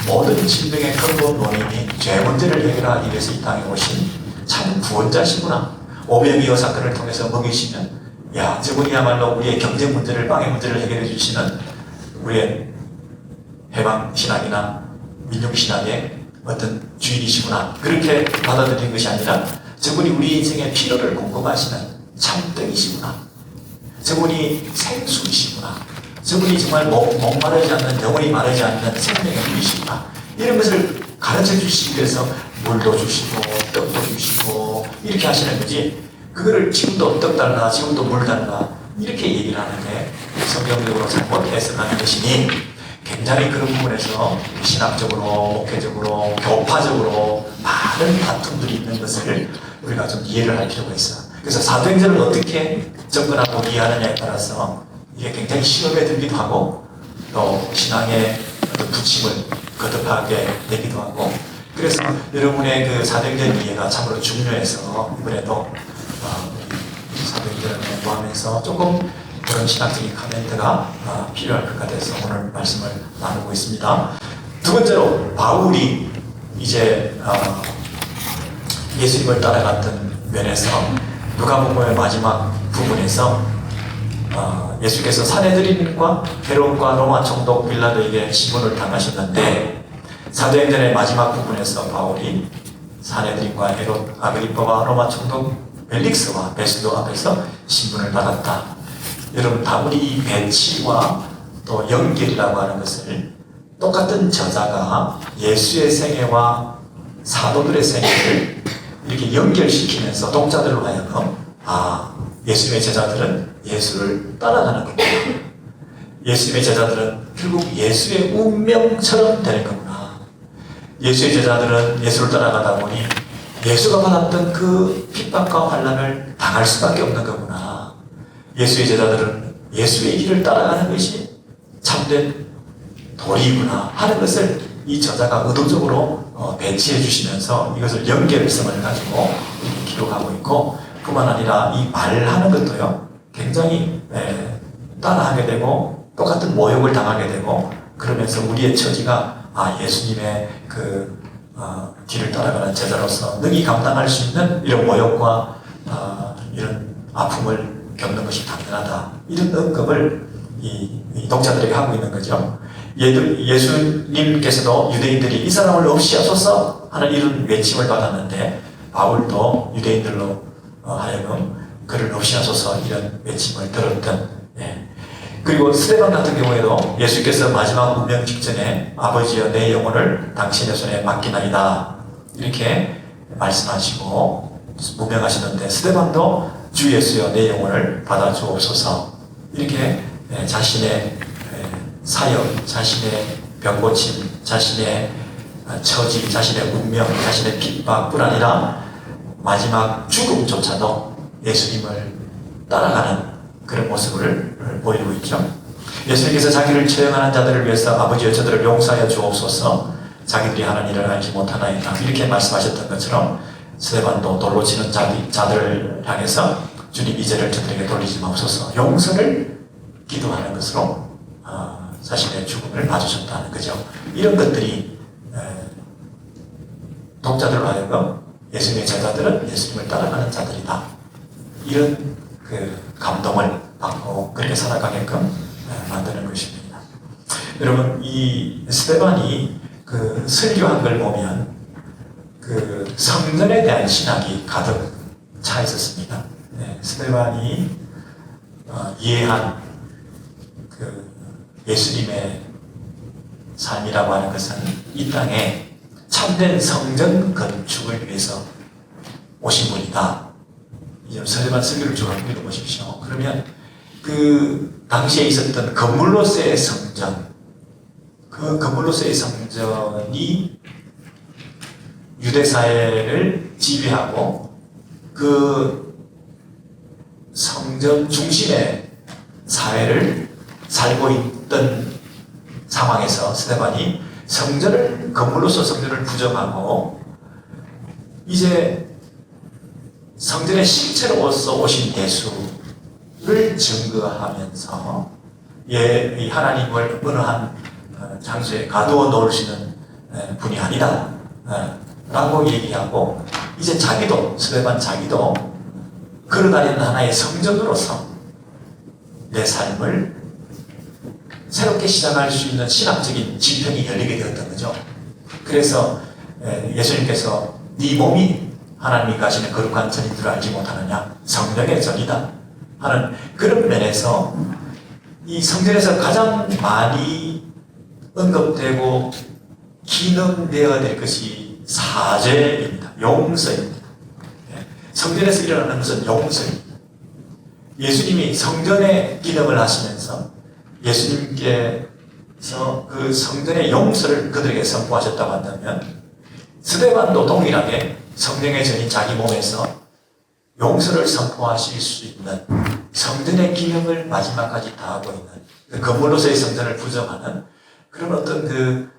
모든 질병의 근본 원인이 죄 문제를 해결하기 위해서 이 땅에 오신 참 구원자시구나. 오병이어 사건을 통해서 먹이시면 야, 저분이야말로 우리의 경제 문제를, 방해 문제를 해결해 주시는 우리의 해방신학이나 민족신학의 어떤 주인이시구나. 그렇게 받아들이는 것이 아니라 저분이 우리 인생의 필요를 공급하시는 참떡이시구나. 저분이 생수이시구나. 저분이 정말 목마르지 않는, 영원히 마르지 않는 생명의 물이시구나. 이런 것을 가르쳐 주시기 위해서 물도 주시고 떡도 주시고 이렇게 하시는 거지. 그거를 지금도 떡 달라, 지금도 물 달라 이렇게 얘기를 하는데 성경적으로 잘못 해석하는 것이니 굉장히 그런 부분에서 신학적으로, 목회적으로, 교파적으로 많은 다툼들이 있는 것을 우리가 좀 이해를 할 필요가 있어. 그래서 사도행전을 어떻게 접근하고 이해하느냐에 따라서 이게 굉장히 시험에 들기도 하고 또 신앙의 어떤 부침을 거듭하게 되기도 하고 그래서 여러분의 그 사도행전 이해가 참으로 중요해서 이번에도 사도행전을 공부하면서 조금 그런 신학적인 코멘트가 필요할 것 같아서 오늘 말씀을 나누고 있습니다. 두 번째로 바울이 이제 예수님을 따라갔던 면에서 누가복음의 마지막 부분에서 예수께서 사내들인과 헤롯과 로마 총독 빌라도에게 시문을 당하셨는데 사도행전의 마지막 부분에서 바울이 사내들인과 헤롯 아그리빠와 로마 총독 벨릭스와 베스도 앞에서 신문을 받았다. 여러분 다분히 이 배치와 또 연결이라고 하는 것을 똑같은 저자가 예수의 생애와 사도들의 생애를 이렇게 연결시키면서 독자들로 하여금 예수님의 제자들은 예수를 따라가는 겁니다. 예수님의 제자들은 결국 예수의 운명처럼 되는 거구나. 예수의 제자들은 예수를 따라가다 보니 예수가 받았던 그 핍박과 환난을 당할 수밖에 없는 거구나. 예수의 제자들은 예수의 길을 따라가는 것이 참된 도리구나 하는 것을 이 저자가 의도적으로 배치해 주시면서 이것을 연결성을 가지고 기록하고 있고 뿐만 아니라 이 말하는 것도요 굉장히 따라하게 되고 똑같은 모욕을 당하게 되고 그러면서 우리의 처지가 예수님의 그 뒤를 따라가는 제자로서 능히 감당할 수 있는 이런 모욕과 이런 아픔을 겪는 것이 당연하다. 이런 언급을 이 독자들에게 하고 있는 거죠. 예수님께서도 유대인들이 이 사람을 없이 하소서 하는 이런 외침을 받았는데 바울도 유대인들로 하여금 그를 없이 하소서 이런 외침을 들었던 그리고 스데반 같은 경우에도 예수께서 마지막 운명 직전에 아버지여 내 영혼을 당신의 손에 맡기나이다 이렇게 말씀하시고 무명하시는데 스데반도 주 예수여 내 영혼을 받아주옵소서 이렇게 자신의 사역, 자신의 병고침, 자신의 처지, 자신의 운명, 자신의 핍박뿐 아니라 마지막 죽음조차도 예수님을 따라가는 그런 모습을 보이고 있죠. 예수님께서 자기를 처형하는 자들을 위해서 아버지여 저들을 용서하여 주옵소서 자기들이 하는 일을 알지 못하나이다 이렇게 말씀하셨던 것처럼 스데반도 돌로 치는 자들을 향해서 주님 이 죄를 저들에게 돌리지 마옵소서 용서를 기도하는 것으로 자신의 죽음을 봐주셨다는 거죠. 이런 것들이 독자들로 하여금 예수님의 제자들은 예수님을 따라가는 자들이다. 이런 그 감동을 받고 그렇게 살아가게끔 만드는 것입니다. 여러분, 이 스데반이 그 설교한 걸 보면 그 성전에 대한 신학이 가득 차 있었습니다. 스데반이 이해한 그 예수님의 삶이라고 하는 것은 이 땅에 참된 성전 건축을 위해서 오신 분이다. 이제 스데반 설교를 좀 읽어보십시오. 그러면 그 당시에 있었던 건물로서의 성전, 그 건물로서의 성전이 유대사회를 지배하고 그 성전 중심의 사회를 살고 있던 상황에서 스데반이 건물로서 성전을 부정하고 이제 성전의 실체로서 오신 예수를 증거하면서 이 하나님을 어느 한 장소에 가두어 놓으시는 분이 아니다 라고 얘기하고 이제 스데반 자기도 걸어다니는 하나의 성전으로서 내 삶을 새롭게 시작할 수 있는 신학적인 지평이 열리게 되었던 거죠. 그래서 예수님께서 네 몸이 하나님이 가시는 거룩한 전인 줄 알지 못하느냐, 성령의 전이다 하는 그런 면에서 이 성전에서 가장 많이 언급되고 기능되어야 될 것이 사죄입니다. 용서입니다. 성전에서 일어나는 것은 용서입니다. 예수님이 성전의 기능을 하시면서 예수님께서 그 성전의 용서를 그들에게 선포하셨다고 한다면 스데반도 동일하게 성령의 전인 자기 몸에서 용서를 선포하실 수 있는 성전의 기능을 마지막까지 다하고 있는 그 건물로서의 성전을 부정하는 그런 어떤 그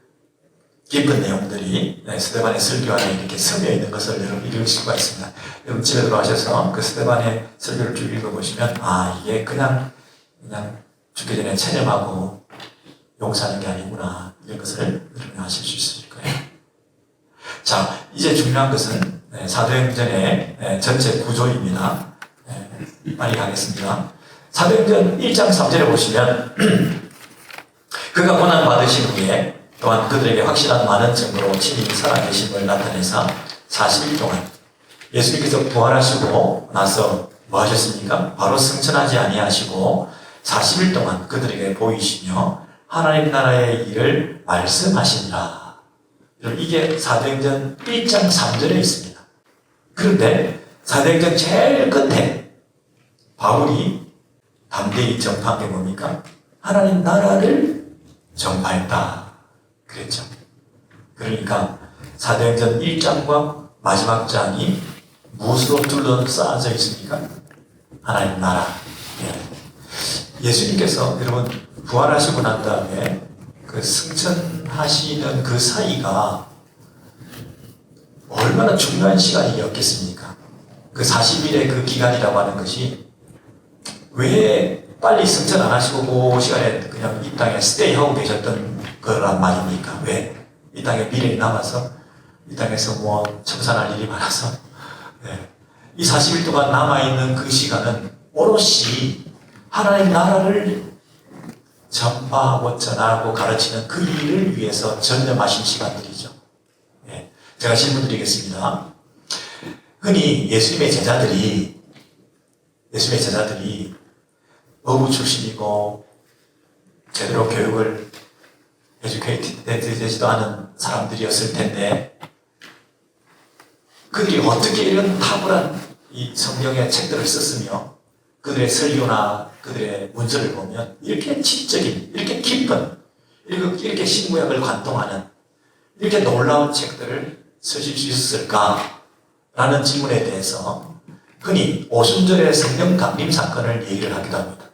깊은 내용들이 스데반의 설교 안에 이렇게 스며 있는 것을 여러분 읽을 수가 있습니다. 여러분 집에 들어가셔서 그 스데반의 설교를 쭉 읽어보시면 이게 그냥 죽기 전에 체념하고 용서하는 게 아니구나 이런 것을 여러분이 아실 수 있을 거예요. 자, 이제 중요한 것은 사도행전의 전체 구조입니다. 빨리 가겠습니다. 사도행전 1장 3절에 보시면 그가 고난 받으신 후에 또한 그들에게 확실한 많은 증거로 친히 살아계심을 나타내사 40일 동안 예수님께서 부활하시고 나서 뭐 하셨습니까? 바로 승천하지 아니하시고 40일 동안 그들에게 보이시며 하나님 나라의 일을 말씀하시니라. 이게 사도행전 1장 3절에 있습니다. 그런데 사도행전 제일 끝에 바울이 담대히 전파한 게 뭡니까? 하나님 나라를 전파했다 그랬죠. 그러니까 사도행전 1장과 마지막 장이 무엇으로 둘러싸여져 있습니까? 하나님 나라. 예수님께서 여러분 부활하시고 난 다음에 그 승천하시는 그 사이가 얼마나 중요한 시간이었겠습니까? 그 40일의 그 기간이라고 하는 것이 왜 빨리 승천 안 하시고 그 시간에 그냥 이 땅에 스테이하고 계셨던 거란 말입니까? 왜? 이 땅에 미련이 남아서 이 땅에서 뭐 청산할 일이 많아서 이 40일 동안 남아있는 그 시간은 오롯이 하나님 나라를 전파하고 전하고 가르치는 그 일을 위해서 전념하신 시간들이죠. 제가 질문 드리겠습니다. 흔히 예수님의 제자들이 어부 출신이고 제대로 교육을 에듀케이티드 되지도 않은 사람들이었을 텐데 그들이 어떻게 이런 탁월한 이 성경의 책들을 썼으며 그들의 설교나 그들의 문서를 보면 이렇게 지적인, 이렇게 깊은, 이렇게 신구약을 관통하는 이렇게 놀라운 책들을 쓰실 수 있었을까라는 질문에 대해서 흔히 오순절의 성령 강림 사건을 얘기를 하기도 합니다.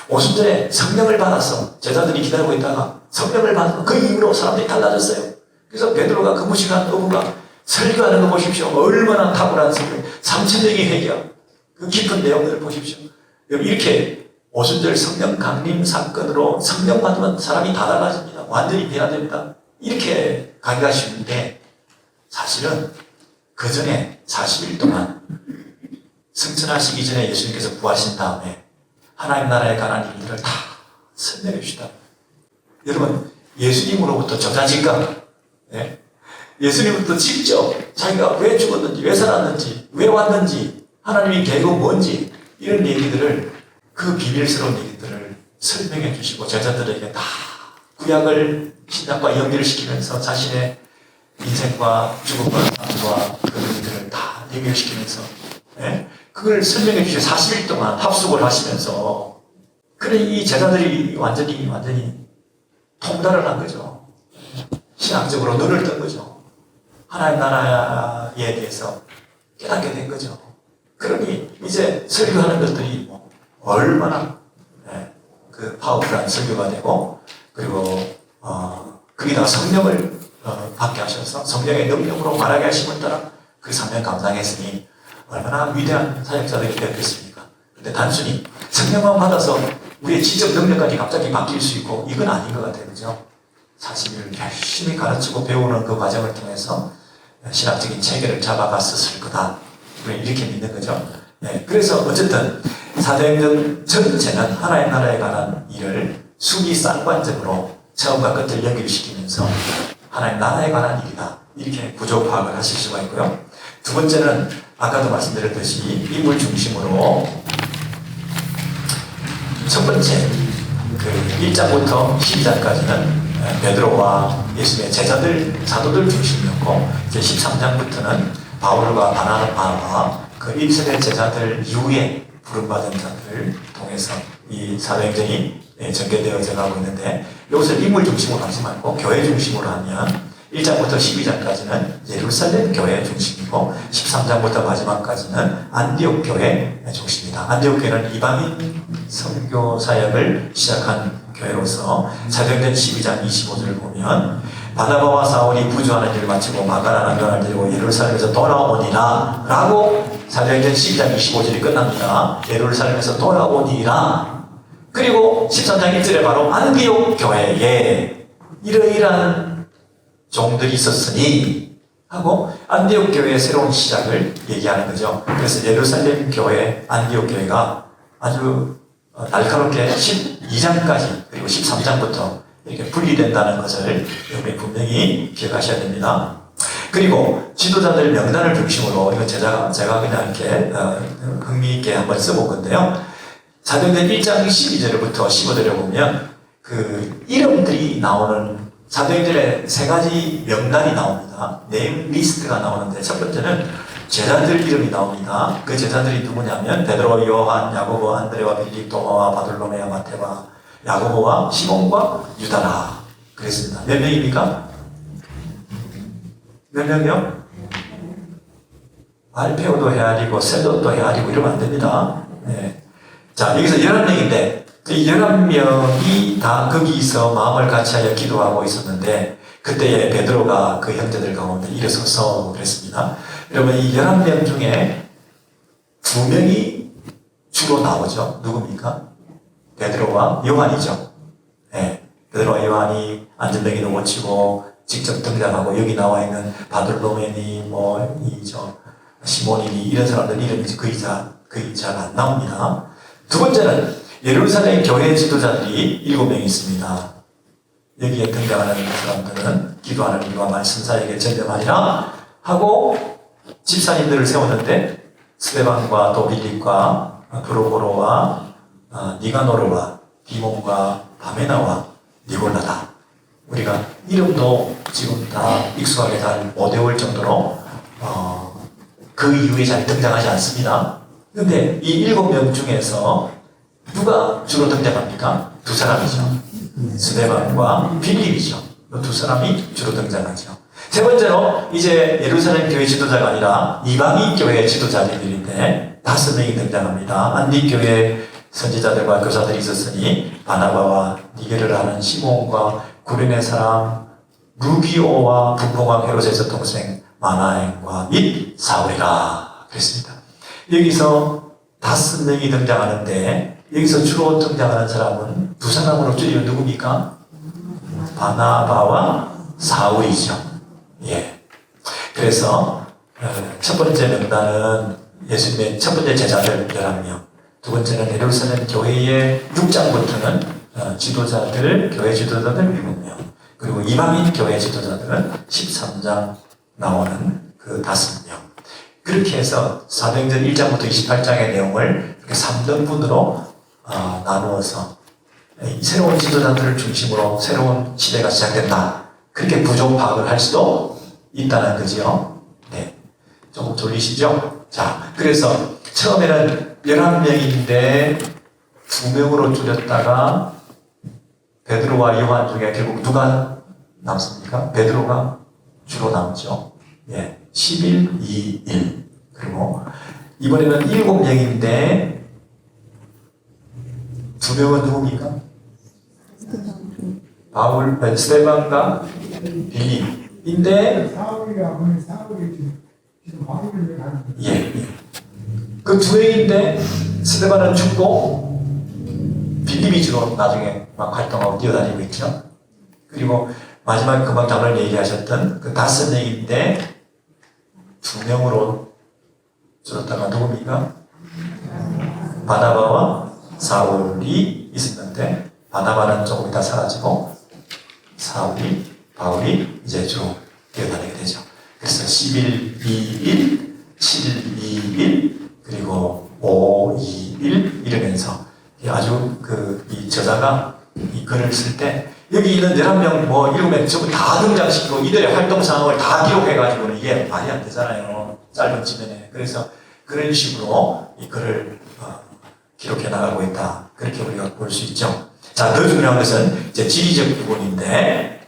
오순절에 성령을 받아서 제자들이 기다리고 있다가 성령을 받아서 그 이후로 사람들이 달라졌어요. 그래서 베드로가 그 무식한 어부가 설교하는 거 보십시오. 얼마나 탁월한 설교, 3,000명이 회개하고 그 깊은 내용들을 보십시오. 이렇게 오순절 성령 강림 사건으로 성령 받으면 사람이 다 달라집니다. 완전히 변화됩니다. 이렇게 가기가 쉬운데 사실은 그 전에 40일 동안 승천하시기 전에 예수님께서 구하신 다음에 하나님 나라에 관한 일들을 다 설명해 주시다. 여러분, 예수님으로부터 저자직감, 예수님부터 직접 자기가 왜 죽었는지, 왜 살았는지, 왜 왔는지, 하나님의 계획은 뭔지, 이런 얘기들을, 그 비밀스러운 얘기들을 설명해 주시고 제자들에게 다 구약을 신약과 연결을 시키면서 자신의 인생과 죽음과 삶과 그런 얘기들을 다 연결시키면서 그걸 설명해 주시고 40일 동안 합숙을 하시면서 그래 이 제자들이 완전히 통달을 한 거죠. 신학적으로 눈을 뜬 거죠. 하나님 나라에 대해서 깨닫게 된 거죠. 그러니 이제 설교하는 것들이 얼마나 그 파워풀한 설교가 되고 그리고 거기다가 성령을 받게 하셔서 성령의 능력으로 말하게 하심을 따라 그 사명 감당했으니 얼마나 위대한 사역자들이 되었겠습니까? 그런데 단순히 성령만 받아서 우리의 지적 능력까지 갑자기 바뀔 수 있고 이건 아닌 것 같아요. 그죠? 사실을 열심히 가르치고 배우는 그 과정을 통해서 신학적인 체계를 잡아갔었을 거다. 우리는 이렇게 믿는 거죠. 그래서 어쨌든 사도행전 전체는 하나님 나라에 관한 일을 수기쌍관적으로 처음과 끝을 연결시키면서 하나님 나라에 관한 일이다. 이렇게 구조 파악을 하실 수가 있고요. 두 번째는 아까도 말씀드렸듯이 인물 중심으로 첫 번째 그 1장부터 12장까지는 베드로와 예수님의 제자들, 사도들 중심이었고 이제 13장부터는 바울과 바나바와 그 1세대 제자들 이후에 부름받은 자들을 통해서 이 사도행전이 전개되어져 가고 있는데 여기서 인물 중심으로 하지 말고 교회 중심으로 하면 1장부터 12장까지는 예루살렘 교회 중심이고 13장부터 마지막까지는 안디옥 교회 중심이다. 안디옥 교회는 이방인 선교 사역을 시작한 교회로서 사도행전 12장 25절을 보면 바나바와 사울이 부주하는 일을 마치고 마가라는 변을 들고 예루살렘에서 돌아오니라 라고 사도행전 12장 25절이 끝납니다. 예루살렘에서 돌아오니라. 그리고 13장 1절에 바로 안디옥 교회에 이러이러한 종들이 있었으니 하고 안디옥 교회의 새로운 시작을 얘기하는 거죠. 그래서 예루살렘 교회, 안디옥 교회가 아주 날카롭게 12장까지 그리고 13장부터 이렇게 분리된다는 것을 여러분이 분명히 기억하셔야 됩니다. 그리고 지도자들 명단을 중심으로 이거 제가 그냥 이렇게 흥미있게 한번 써본 건데요. 사도행전 1장 12절부터 15절에 보면 그 이름들이 나오는 사도행전에 세 가지 명단이 나옵니다. 네임 리스트가 나오는데 첫 번째는 제자들 이름이 나옵니다. 그 제자들이 누구냐면 베드로, 요한, 야고보, 안드레와 빌립, 도마와 바돌로메와 마테와 야고보와 시몬과 유다라 그랬습니다. 몇 명입니까? 몇 명이요? 알페오도 헤아리고 셀롯도 헤아리고 이러면 안 됩니다. 자, 여기서 11명인데 그 11명이 다 거기서 마음을 같이하여 기도하고 있었는데 그때에 베드로가 그 형제들 가운데 일어서서 그랬습니다. 여러분 이 11명 중에 2명이 주로 나오죠. 누굽니까? 베드로와 요한이죠. 베드로와 요한이 안전뱅이도 고치고 직접 등장하고 여기 나와 있는 바돌로메니 시몬이니 이런 사람들 이름이 거의 잘 안 나옵니다. 두 번째는 예루살렘 교회 지도자들이 7명이 있습니다. 여기에 등장하는 사람들은 기도하는 이와 말씀사에게 전념하리라 하고 집사님들을 세웠는데 스데반과 도빌립과 브로고로와 니가노르와 디몬과 바메나와 니골라다. 우리가 이름도 지금 다 익숙하게 잘 못 외울 정도로 그 이후에 잘 등장하지 않습니다. 그런데 이 7명 중에서 누가 주로 등장합니까? 두 사람이죠. 스데반과 빌립이죠. 이 두 사람이 주로 등장하죠. 세 번째로 이제 예루살렘 교회 지도자가 아니라 이방인 교회 지도자들인데 5명이 등장합니다. 안디 교회 선지자들과 교사들이 있었으니 바나바와 니게를 하는 시몬과 구레네 사람 루기오와 분봉왕 헤롯의 동생 마나엔과 및 사울이라 그랬습니다. 여기서 5명이 등장하는데 여기서 주로 등장하는 사람은 두 사람으로 줄이면 누굽니까? 바나바와 사울이죠. 예. 그래서 첫 번째 명단은 예수님의 첫 번째 제자들 11명, 두 번째는 예루살렘 교회의 6장부터는 지도자들, 교회 지도자들 7명, 그리고 이방인 교회 지도자들은 13장 나오는 그 5명. 그렇게 해서 사도행전 1장부터 28장의 내용을 3등분으로 나누어서 새로운 지도자들을 중심으로 새로운 시대가 시작된다. 그렇게 부족 파악을 할 수도 있다는 거지요. 네. 조금 졸리시죠? 자, 그래서 처음에는 11명인데 2명으로 줄였다가 베드로와 요한 중에 결국 누가 남습니까? 베드로가 주로 남죠. 예. 11, 2, 1. 그리고 이번에는 7명인데 2명은 누굽니까? 바울, 스데반과 빌립인데 사울이 지금 바울을 하는 예. 그 2명인데 스데반은 죽고 빌립이 주로 나중에 막 활동하고 뛰어다니고 있죠. 그리고 마지막 금방 장로님 얘기하셨던 그 5명인데 2명으로 줄었다가 누굽니까? 바나바와 사울이 있었는데 바나바는 조금 이따 사라지고 바울이 이제 주로 뛰어다니게 되죠. 그래서 11, 2, 1, 7, 2, 1 그리고 5, 2, 1 이러면서 아주 이 저자가 이 글을 쓸 때 여기 있는 11명, 7명 전부 다 등장시키고 이들의 활동 상황을 다 기록해가지고는 이게 말이 안 되잖아요. 짧은 지면에. 그래서 그런 식으로 이 글을 기록해 나가고 있다. 그렇게 우리가 볼 수 있죠. 자, 더 중요한 것은 이제 지리적 부분인데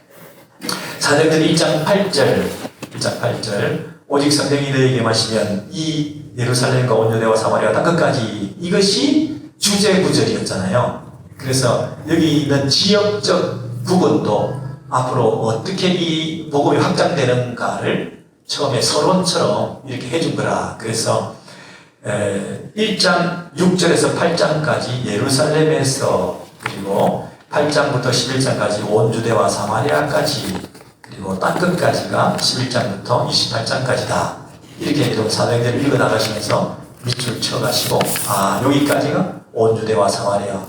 사도행전 1장 8절 오직 성령이 너희에게 마시면 이 예루살렘과 온 유대와 사마리아 땅 끝까지 이것이 주제 구절이었잖아요. 그래서 여기 있는 지역적 구분도 앞으로 어떻게 이 복음이 확장되는가를 처음에 서론처럼 이렇게 해준 거라. 그래서 1장 6절에서 8장까지 예루살렘에서 그리고 8장부터 11장까지 온 유대와 사마리아까지 그리고 땅끝까지가 11장부터 28장까지다. 이렇게 좀 사도행전을 읽어나가시면서 밑줄 쳐가시고 여기까지가 온 유대와 사마리아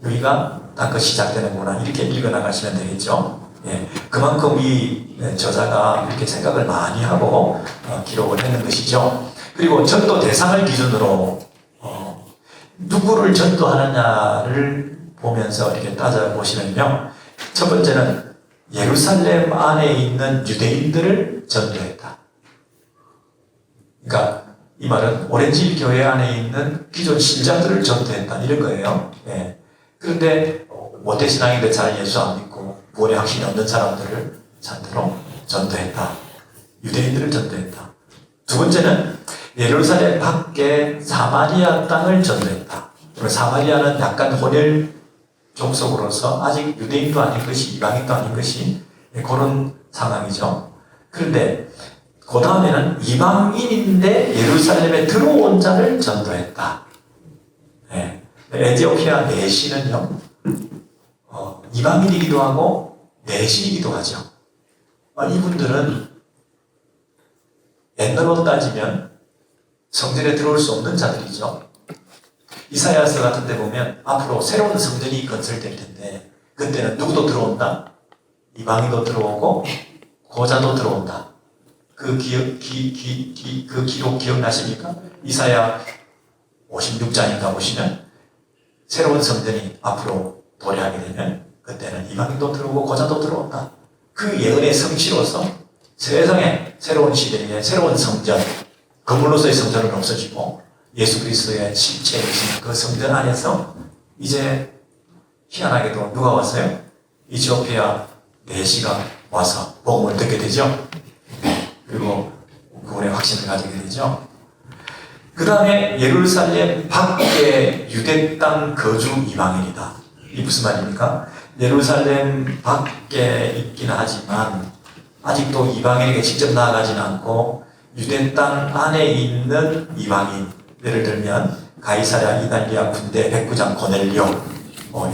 여기가 땅끝 시작되는구나 이렇게 읽어나가시면 되겠죠. 예, 그만큼 이 저자가 이렇게 생각을 많이 하고 기록을 했는 것이죠. 그리고 전도 대상을 기준으로 누구를 전도하느냐를 보면서 이렇게 따져보시면요. 첫 번째는 예루살렘 안에 있는 유대인들을 전도했다. 그러니까 이 말은 오렌지 교회 안에 있는 기존 신자들을 전도했다 이런 거예요. 예. 그런데 모태신앙인데 잘 예수 안 믿고 구원의 확신이 없는 사람들을 상대로 전도했다. 유대인들을 전도했다. 두 번째는 예루살렘 밖에 사마리아 땅을 전도했다. 사마리아는 약간 혼혈 종속으로서 아직 유대인도 아닌 것이 이방인도 아닌 것이 그런 상황이죠. 그런데 그 다음에는 이방인인데 예루살렘에 들어온 자를 전도했다. 네. 에티오피아 내시는요, 이방인이기도 하고 내시이기도 하죠. 이분들은 옛날로 따지면 성전에 들어올 수 없는 자들이죠. 이사야서 같은 데 보면 앞으로 새로운 성전이 건설될 텐데 그때는 누구도 들어온다? 이방인도 들어오고 고자도 들어온다. 그 기록 기억나십니까? 이사야 56장인가 보시면 새로운 성전이 앞으로 도래하게 되면 그때는 이방인도 들어오고 고자도 들어온다. 그 예언의 성취로서 세상에 새로운 시대에 새로운 성전, 건물로서의 성전은 없어지고 예수 그리스도의 실체이신 그 성전 안에서 이제 희한하게도 누가 왔어요? 이티오피아 내시가 와서 복음을 듣게 되죠. 그리고 구원의 확신을 가지게 되죠. 그 다음에 예루살렘 밖에 유대 땅 거주 이방인이다. 이 무슨 말입니까? 예루살렘 밖에 있기는 하지만 아직도 이방인에게 직접 나아가지는 않고 유대 땅 안에 있는 이방인, 예를 들면 가이사랴 이달리아 군대 백부장 고넬료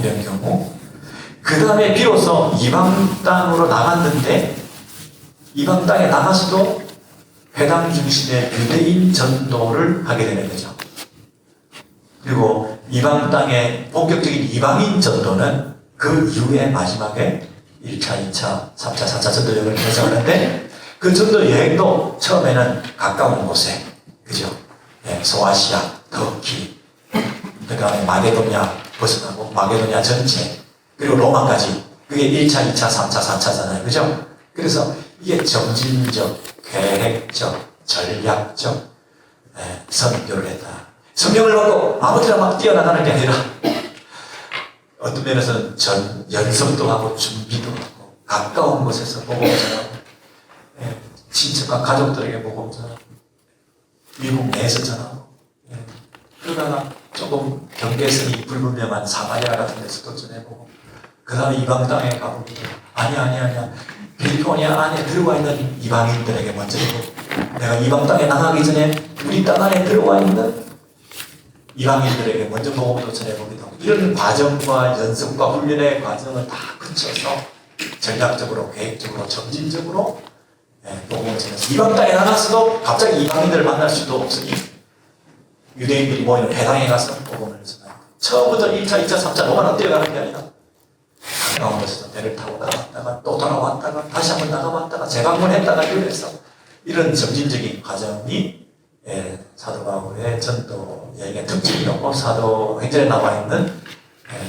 이런 경우. 그 다음에 비로소 이방 땅으로 나갔는데 이방 땅에 나가서도 회당 중심의 유대인 전도를 하게 되는 거죠. 그리고 이방 땅의 본격적인 이방인 전도는 그 이후에 마지막에 1차, 2차, 3차, 4차 전도 여행을 결정하는데 그 전도 여행도 처음에는 가까운 곳에, 그죠? 예, 소아시아, 터키, 그 다음에 마게도냐 벗어나고 마게도냐 전체, 그리고 로마까지. 그게 1차, 2차, 3차, 4차잖아요. 그죠? 그래서 이게 점진적, 계획적, 전략적 선교를 했다. 성경을 받고 아무데나 막 뛰어나가는 게 아니라 어떤 면에서는 연습도 하고 준비도 하고 가까운 곳에서 복음을 전하고 친척과 가족들에게 복음을 전하고 미국 내에서 전하고 그러다가 조금 경계선이 불분명한 사마리아 같은 데서도 전해보고 그 다음에 이방 땅에 가보고 아니야 캘리포니아 안에 들어와 있는 이방인들에게 먼저 해보고 내가 이방 땅에 나가기 전에 우리 땅 안에 들어와 있는 이방인들에게 먼저 복음도 전해보기도 하고 이런 과정과 연습과 훈련의 과정을 다 거쳐서 전략적으로 계획적으로 점진적으로 복음을 전해서 이방 땅에 나가서도 갑자기 이방인들을 만날 수도 없으니 유대인들이 모이는 회당에 가서 복음을 전하고 처음부터 1차, 2차, 3차 로마로 뛰어가는 게 아니라 가까운 곳에서 배를 타고 나갔다가 또 돌아왔다가 다시 한번 나가봤다가 재방문했다가 이래서 이런 점진적인 과정이 사도 바울의 전도 여행의 특징이었고 사도행전에 나와 있는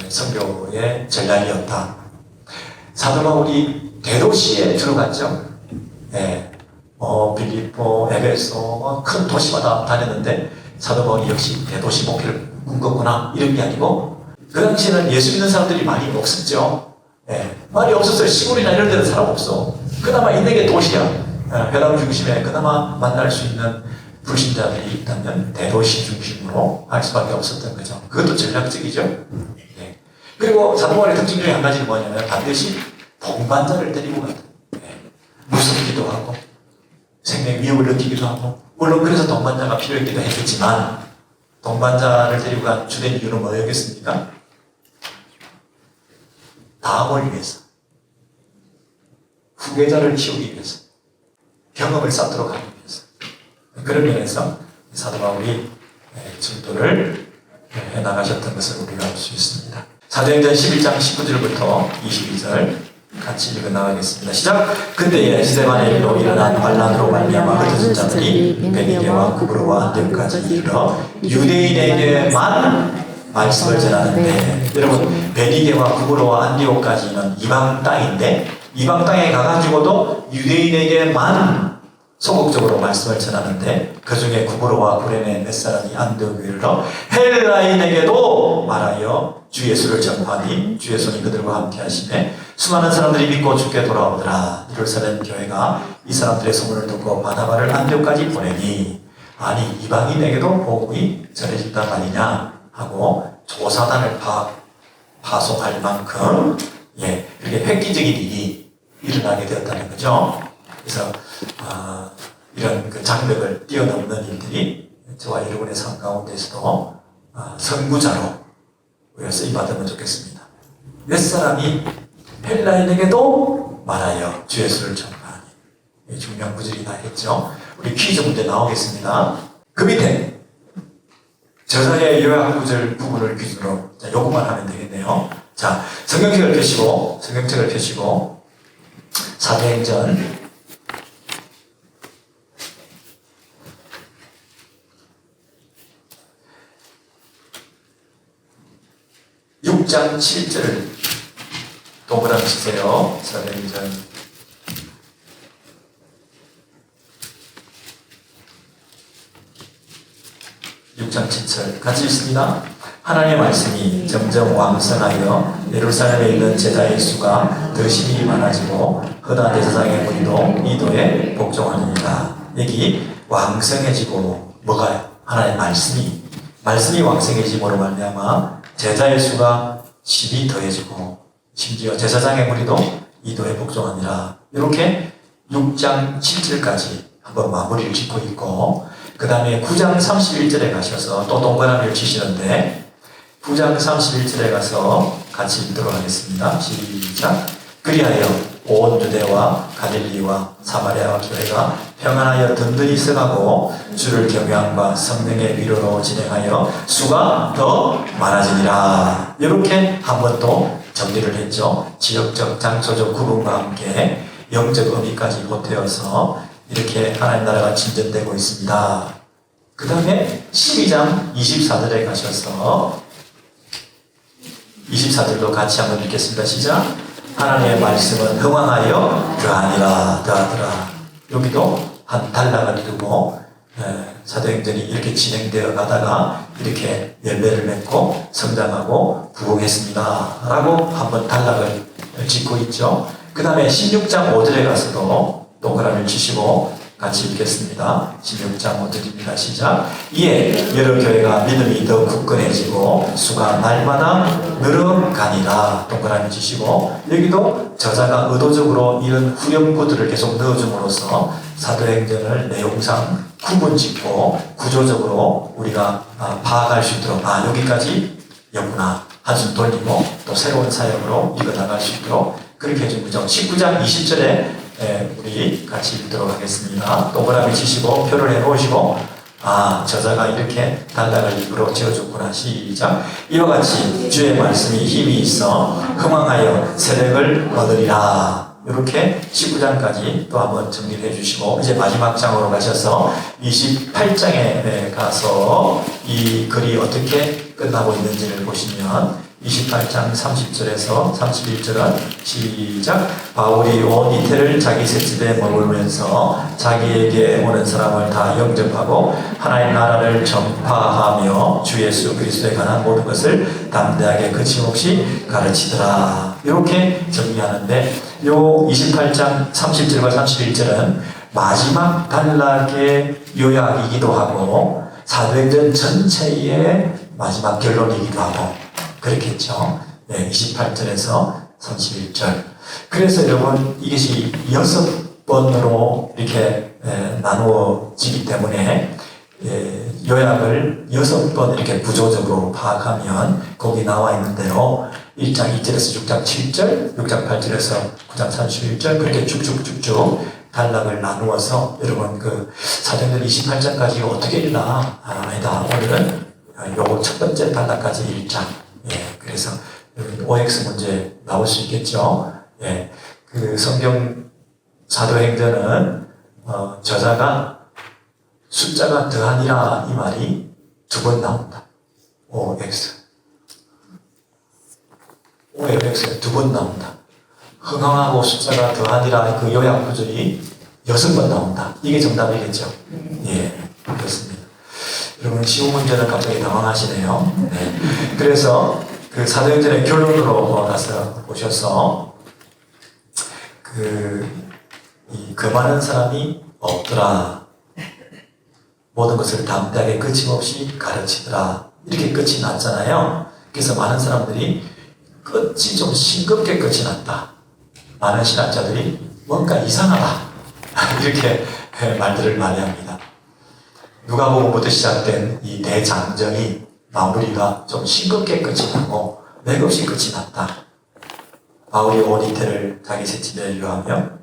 선교의 전략이었다. 사도 바울이 대도시에 들어갔죠. 빌립보, 에베소 큰 도시마다 다녔는데 사도 바울이 역시 대도시 목회를 꿈꿨구나 이런 게 아니고 그 당시에는 예수 믿는 사람들이 많이 없었죠. 많이 없었어요. 시골이나 이런 데는 사람 없어. 그나마 있는 게 도시야. 회당 중심에 그나마 만날 수 있는 불신자들이 있다면 대도시 중심으로 할 수밖에 없었던 거죠. 그것도 전략적이죠. 그리고 사도 바울의 특징 중에 한 가지는 뭐냐면 반드시 동반자를 데리고 간다. 무섭기도 하고 생명 위협을 느끼기도 하고 물론 그래서 동반자가 필요했기도 했겠지만 동반자를 데리고 간 주된 이유는 뭐였겠습니까? 다음을 위해서 후계자를 키우기 위해서 경험을 쌓도록 하기 위해서 그런 면에서 사도 바울이 전도를 해나가셨던 것을 우리가 알 수 있습니다. 사도행전 11장 19절부터 22절 같이 읽어나가겠습니다. 시작! 그때에 스데반의 일로 일어난 반란으로 말미암아 흩어진 자들이 베니게와 구브로와 안디옥까지 이르러 유대인에게만 말씀을 전하는데 여러분 베니게와 구브로와 안디옥까지는 이방 땅인데 이방 땅에 가가지고도 유대인에게만 소극적으로 말씀을 전하는데 그 중에 구브로와 구레네 몇 사람이 안디옥에 이르러 헬라인에게도 말하여 주 예수를 전파하니 주의 손이 그들과 함께 하시매 수많은 사람들이 믿고 주께 돌아오더라. 예루살렘 교회가 이 사람들의 소문을 듣고 바나바를 안디옥까지 보내니 아니 이방인에게도 복음이 전해진단 말이냐 하고 조사단을 파송할 만큼 이렇게 획기적인 일이 일어나게 되었다는 거죠. 그래서 이런 그 장벽을 뛰어넘는 일들이 저와 여러분의 삶 가운데서도 선구자로 우리가 쓰임받으면 좋겠습니다. 몇 사람이 헬라인에게도 말하여 주 예수를 전파하니 중요한 구절이 다 했죠. 우리 퀴즈 문제 나오겠습니다. 그 밑에 저자의 요약 구절 부분을 기준으로 요것만 하면 되겠네요. 자, 성경책을 펴시고 사도행전 6장 7절 동그라미 치세요. 사도행전 6장 7절 같이 읽습니다. 하나님의 말씀이 점점 왕성하여 예루살렘에 있는 제자의 수가 더 심히 많아지고 허다 제사장의 무리도 이도에 복종하니라. 여기 왕성해지고 뭐가요? 하나님의 말씀이 왕성해짐으로 말미암아 제자의 수가 심히 더해지고 심지어 제사장의 무리도 이도에 복종하니라. 이렇게 6장 7절까지 한번 마무리를 짓고 있고 그 다음에 9장 31절에 가셔서 또 동그라미를 치시는데 9장 31절에 가서 같이 읽도록 하겠습니다. 시작. 그리하여 온 유대와 갈릴리와 사마리아 교회가 평안하여 든든히 서가고 주를 경외함과 성령의 위로로 진행하여 수가 더 많아지니라. 이렇게 한 번 또 정리를 했죠. 지역적, 장소적 구분과 함께 영적 의미까지 보태어서 이렇게 하나님 나라가 진전되고 있습니다. 그 다음에 12장 24절에 가셔서 24절도 같이 한번 읽겠습니다. 시작. 하나님의 말씀은 흥왕하여 더하니라 더하더라. 여기도 한 단락을 두고 사도행전이 이렇게 진행되어 가다가 이렇게 열매를 맺고 성장하고 부흥했습니다 라고 한번 단락을 짓고 있죠. 그 다음에 16장 5절에 가서도 동그라미를 치시고 같이 읽겠습니다. 16장 5절입니다. 시작. 이에 여러 교회가 믿음이 더 굳건해지고 수가 날마다 늘어가니라. 동그라미 치시고 여기도 저자가 의도적으로 이런 후렴구들을 계속 넣어줌으로써 사도행전을 내용상 구분짓고 구조적으로 우리가 파악할 수 있도록 여기까지였구나 한숨 돌리고 또 새로운 사역으로 이어나갈 수 있도록 그렇게 해준 거죠. 19장 20절에 우리 같이 읽도록 하겠습니다. 동그라미 치시고 표를 해놓으시고 저자가 이렇게 단락을 입으로 지어줬구나. 시작. 이와 같이 주의 말씀이 힘이 있어 흥왕하여 세력을 얻으리라. 이렇게 19장까지 또 한번 정리를 해주시고 이제 마지막 장으로 가셔서 28장에 가서 이 글이 어떻게 끝나고 있는지를 보시면 28장 30절에서 31절은 시작. 바울이 온 이태를 자기 셋집에 머물면서 자기에게 오는 사람을 다 영접하고 하나님 나라를 전파하며 주 예수 그리스도에 관한 모든 것을 담대하게 거침없이 가르치더라. 이렇게 정리하는데 요 28장 30절과 31절은 마지막 단락의 요약이기도 하고 사도행전 전체의 마지막 결론이기도 하고 그렇겠죠. 28절에서 31절. 그래서 여러분 이것이 6번으로 이렇게 나누어지기 때문에 요약을 6번 이렇게 구조적으로 파악하면 거기 나와 있는데요. 1장 2절에서 6장 7절, 6장 8절에서 9장 31절 그렇게 쭉쭉쭉쭉 단락을 나누어서 여러분 그 사도행전 28장까지 어떻게 읽나 아니다. 오늘은 요 첫 번째 단락까지 읽자. 그래서 OX 문제 나올 수 있겠죠. 그 성경 사도행전은 저자가 숫자가 더하니라 이 말이 2번 나온다. OX에 2번 나온다. 흥황하고 숫자가 더하니라 그 요약 구절이 6번 나온다. 이게 정답이겠죠. 그렇습니다. 여러분 시험 문제는 갑자기 당황하시네요. 그래서 그 사도행전의 결론으로 가서 보셔서 그 많은 사람이 없더라. 모든 것을 담대하게 거침없이 가르치더라. 이렇게 끝이 났잖아요. 그래서 많은 사람들이 끝이 좀 싱겁게 끝이 났다. 많은 신학자들이 뭔가 이상하다. 이렇게 말들을 많이 합니다. 누가복음부터 시작된 이 대장정이 마무리가 좀 싱겁게 끝이 나고 맥없이 끝이 났다. 바울이 온 이태를 자기 셋집에 유하며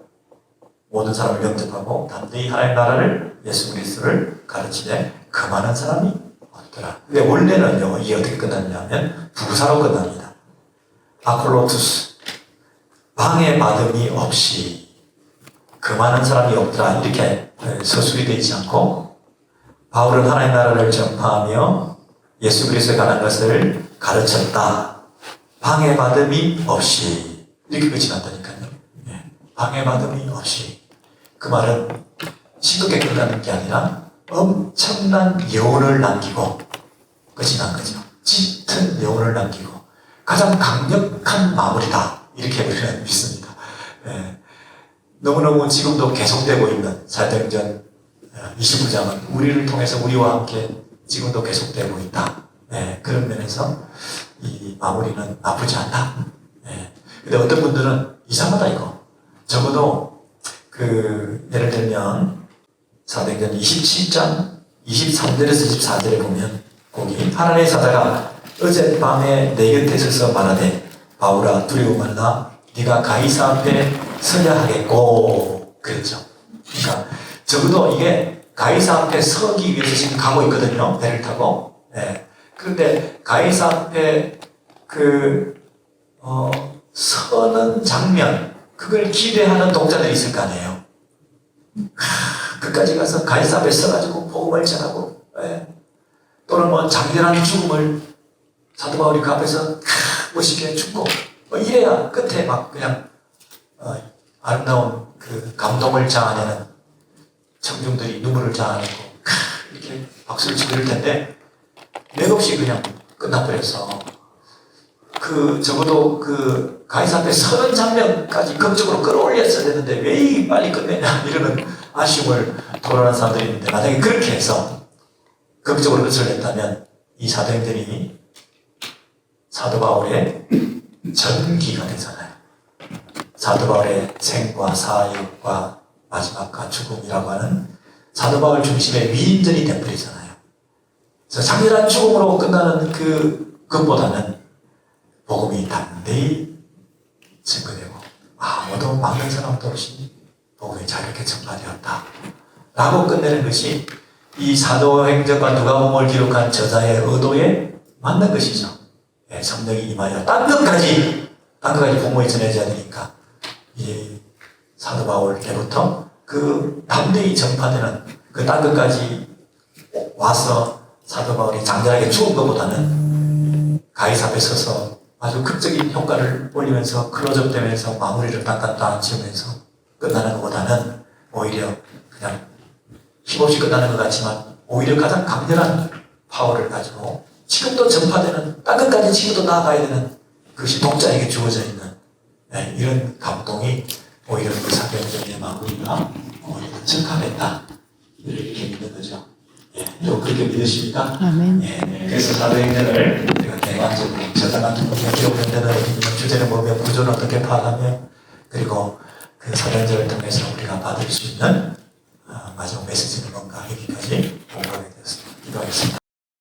모든 사람을 영접하고 담대히 하나님 나라를 예수 그리스도를 가르치되 그 많은 사람이 없더라. 근데 원래는요 이게 어떻게 끝났냐면 부사로 끝납니다. 아콜로투스 방해받음이 없이 그 많은 사람이 없더라. 이렇게 서술이 되어 있지 않고 바울은 하나님 나라를 전파하며 예수 그리스도에 관한 것을 가르쳤다. 방해받음이 없이 이렇게 끝이 났다니까요. 방해받음이 없이. 그 말은 싱겁게 끝나는 게 아니라 엄청난 여운을 남기고 끝이 난 거죠. 짙은 여운을 남기고 가장 강력한 마무리다. 이렇게 우리는 믿습니다. 너무너무 지금도 계속되고 있는 사도행전 29장은 우리를 통해서 우리와 함께 지금도 계속되고 있다. 그런 면에서 이 마무리는 나쁘지 않다. 근데 어떤 분들은 이상하다 이거. 적어도 예를 들면 사도행전 27장, 23절에서 24절에 보면 거기 하나님의 사자가 어젯밤에 내 곁에 서서 말하되 바울아 두려워 말라 네가 가이사 앞에 서야 하겠고 그랬죠. 그러니까 적어도 이게 가이사 앞에 서기 위해서 지금 가고 있거든요. 배를 타고. 예. 그런데 가이사 앞에 서는 장면 그걸 기대하는 독자들이 있을 거 아니에요. 끝까지 가서 가이사 앞에 서가지고 복음을 전하고 또는 뭐 장렬한 죽음을 사도 바울이 그 앞에서 멋있게 죽고 이래야 끝에 막 그냥 아름다운 그 감동을 자아내는 청중들이 눈물을 자아내고 이렇게 박수를 치고 이럴 텐데 맥없이 그냥 끝나버려서 적어도 그 가이사 앞에 서는 장면까지 극적으로 끌어올렸어야 되는데 왜 빨리 끝내냐 이러는 아쉬움을 토론하는 사람들이 있는데 만약에 그렇게 해서 극적으로 끝을 냈다면 이 사도행전이 사도 바울의 전기가 되잖아요. 사도 바울의 생과 사역과 마지막과 죽음이라고 하는 사도 바울 중심의 위인전이 되어버리잖아요. 그래서 장렬한 죽음으로 끝나는 그것보다는 복음이 담대히 증거되고 아무도 막는 사람도 없이 복음이 자유롭게 전파되었다 라고 끝내는 것이 이 사도행전과 누가복음을 기록한 저자의 의도에 맞는 것이죠. 성령이 임하여 딴 것까지 복음이 전해져야 되니까 이 사도 바울 때부터 그 담대히 전파되는 그 딴 것까지 와서 사도 바울이 장렬하게 죽은 것보다는 가이사 앞에 서서 아주 극적인 효과를 올리면서 클로즈업 되면서 마무리를 딴딴딴 지으면서 끝나는 것보다는 오히려 그냥 힘없이 끝나는 것 같지만 오히려 가장 강렬한 파워를 가지고 지금도 전파되는 딴 것까지 지금도 나아가야 되는 그것이 독자에게 주어져 있는 이런 감동이 오히려 그 사도행전의 마무리가 오히려 적합했다 이렇게 믿는 거죠. 또 그렇게 믿으십니까? 아멘. 그래서 사도행전을 우리가 개관적으로 저자 같은 분이 기록된 데는 주제를 보며 구조를 어떻게 파악하며 그리고 그 사도행전을 통해서 우리가 받을 수 있는 마지막 메시지는 뭔가 여기까지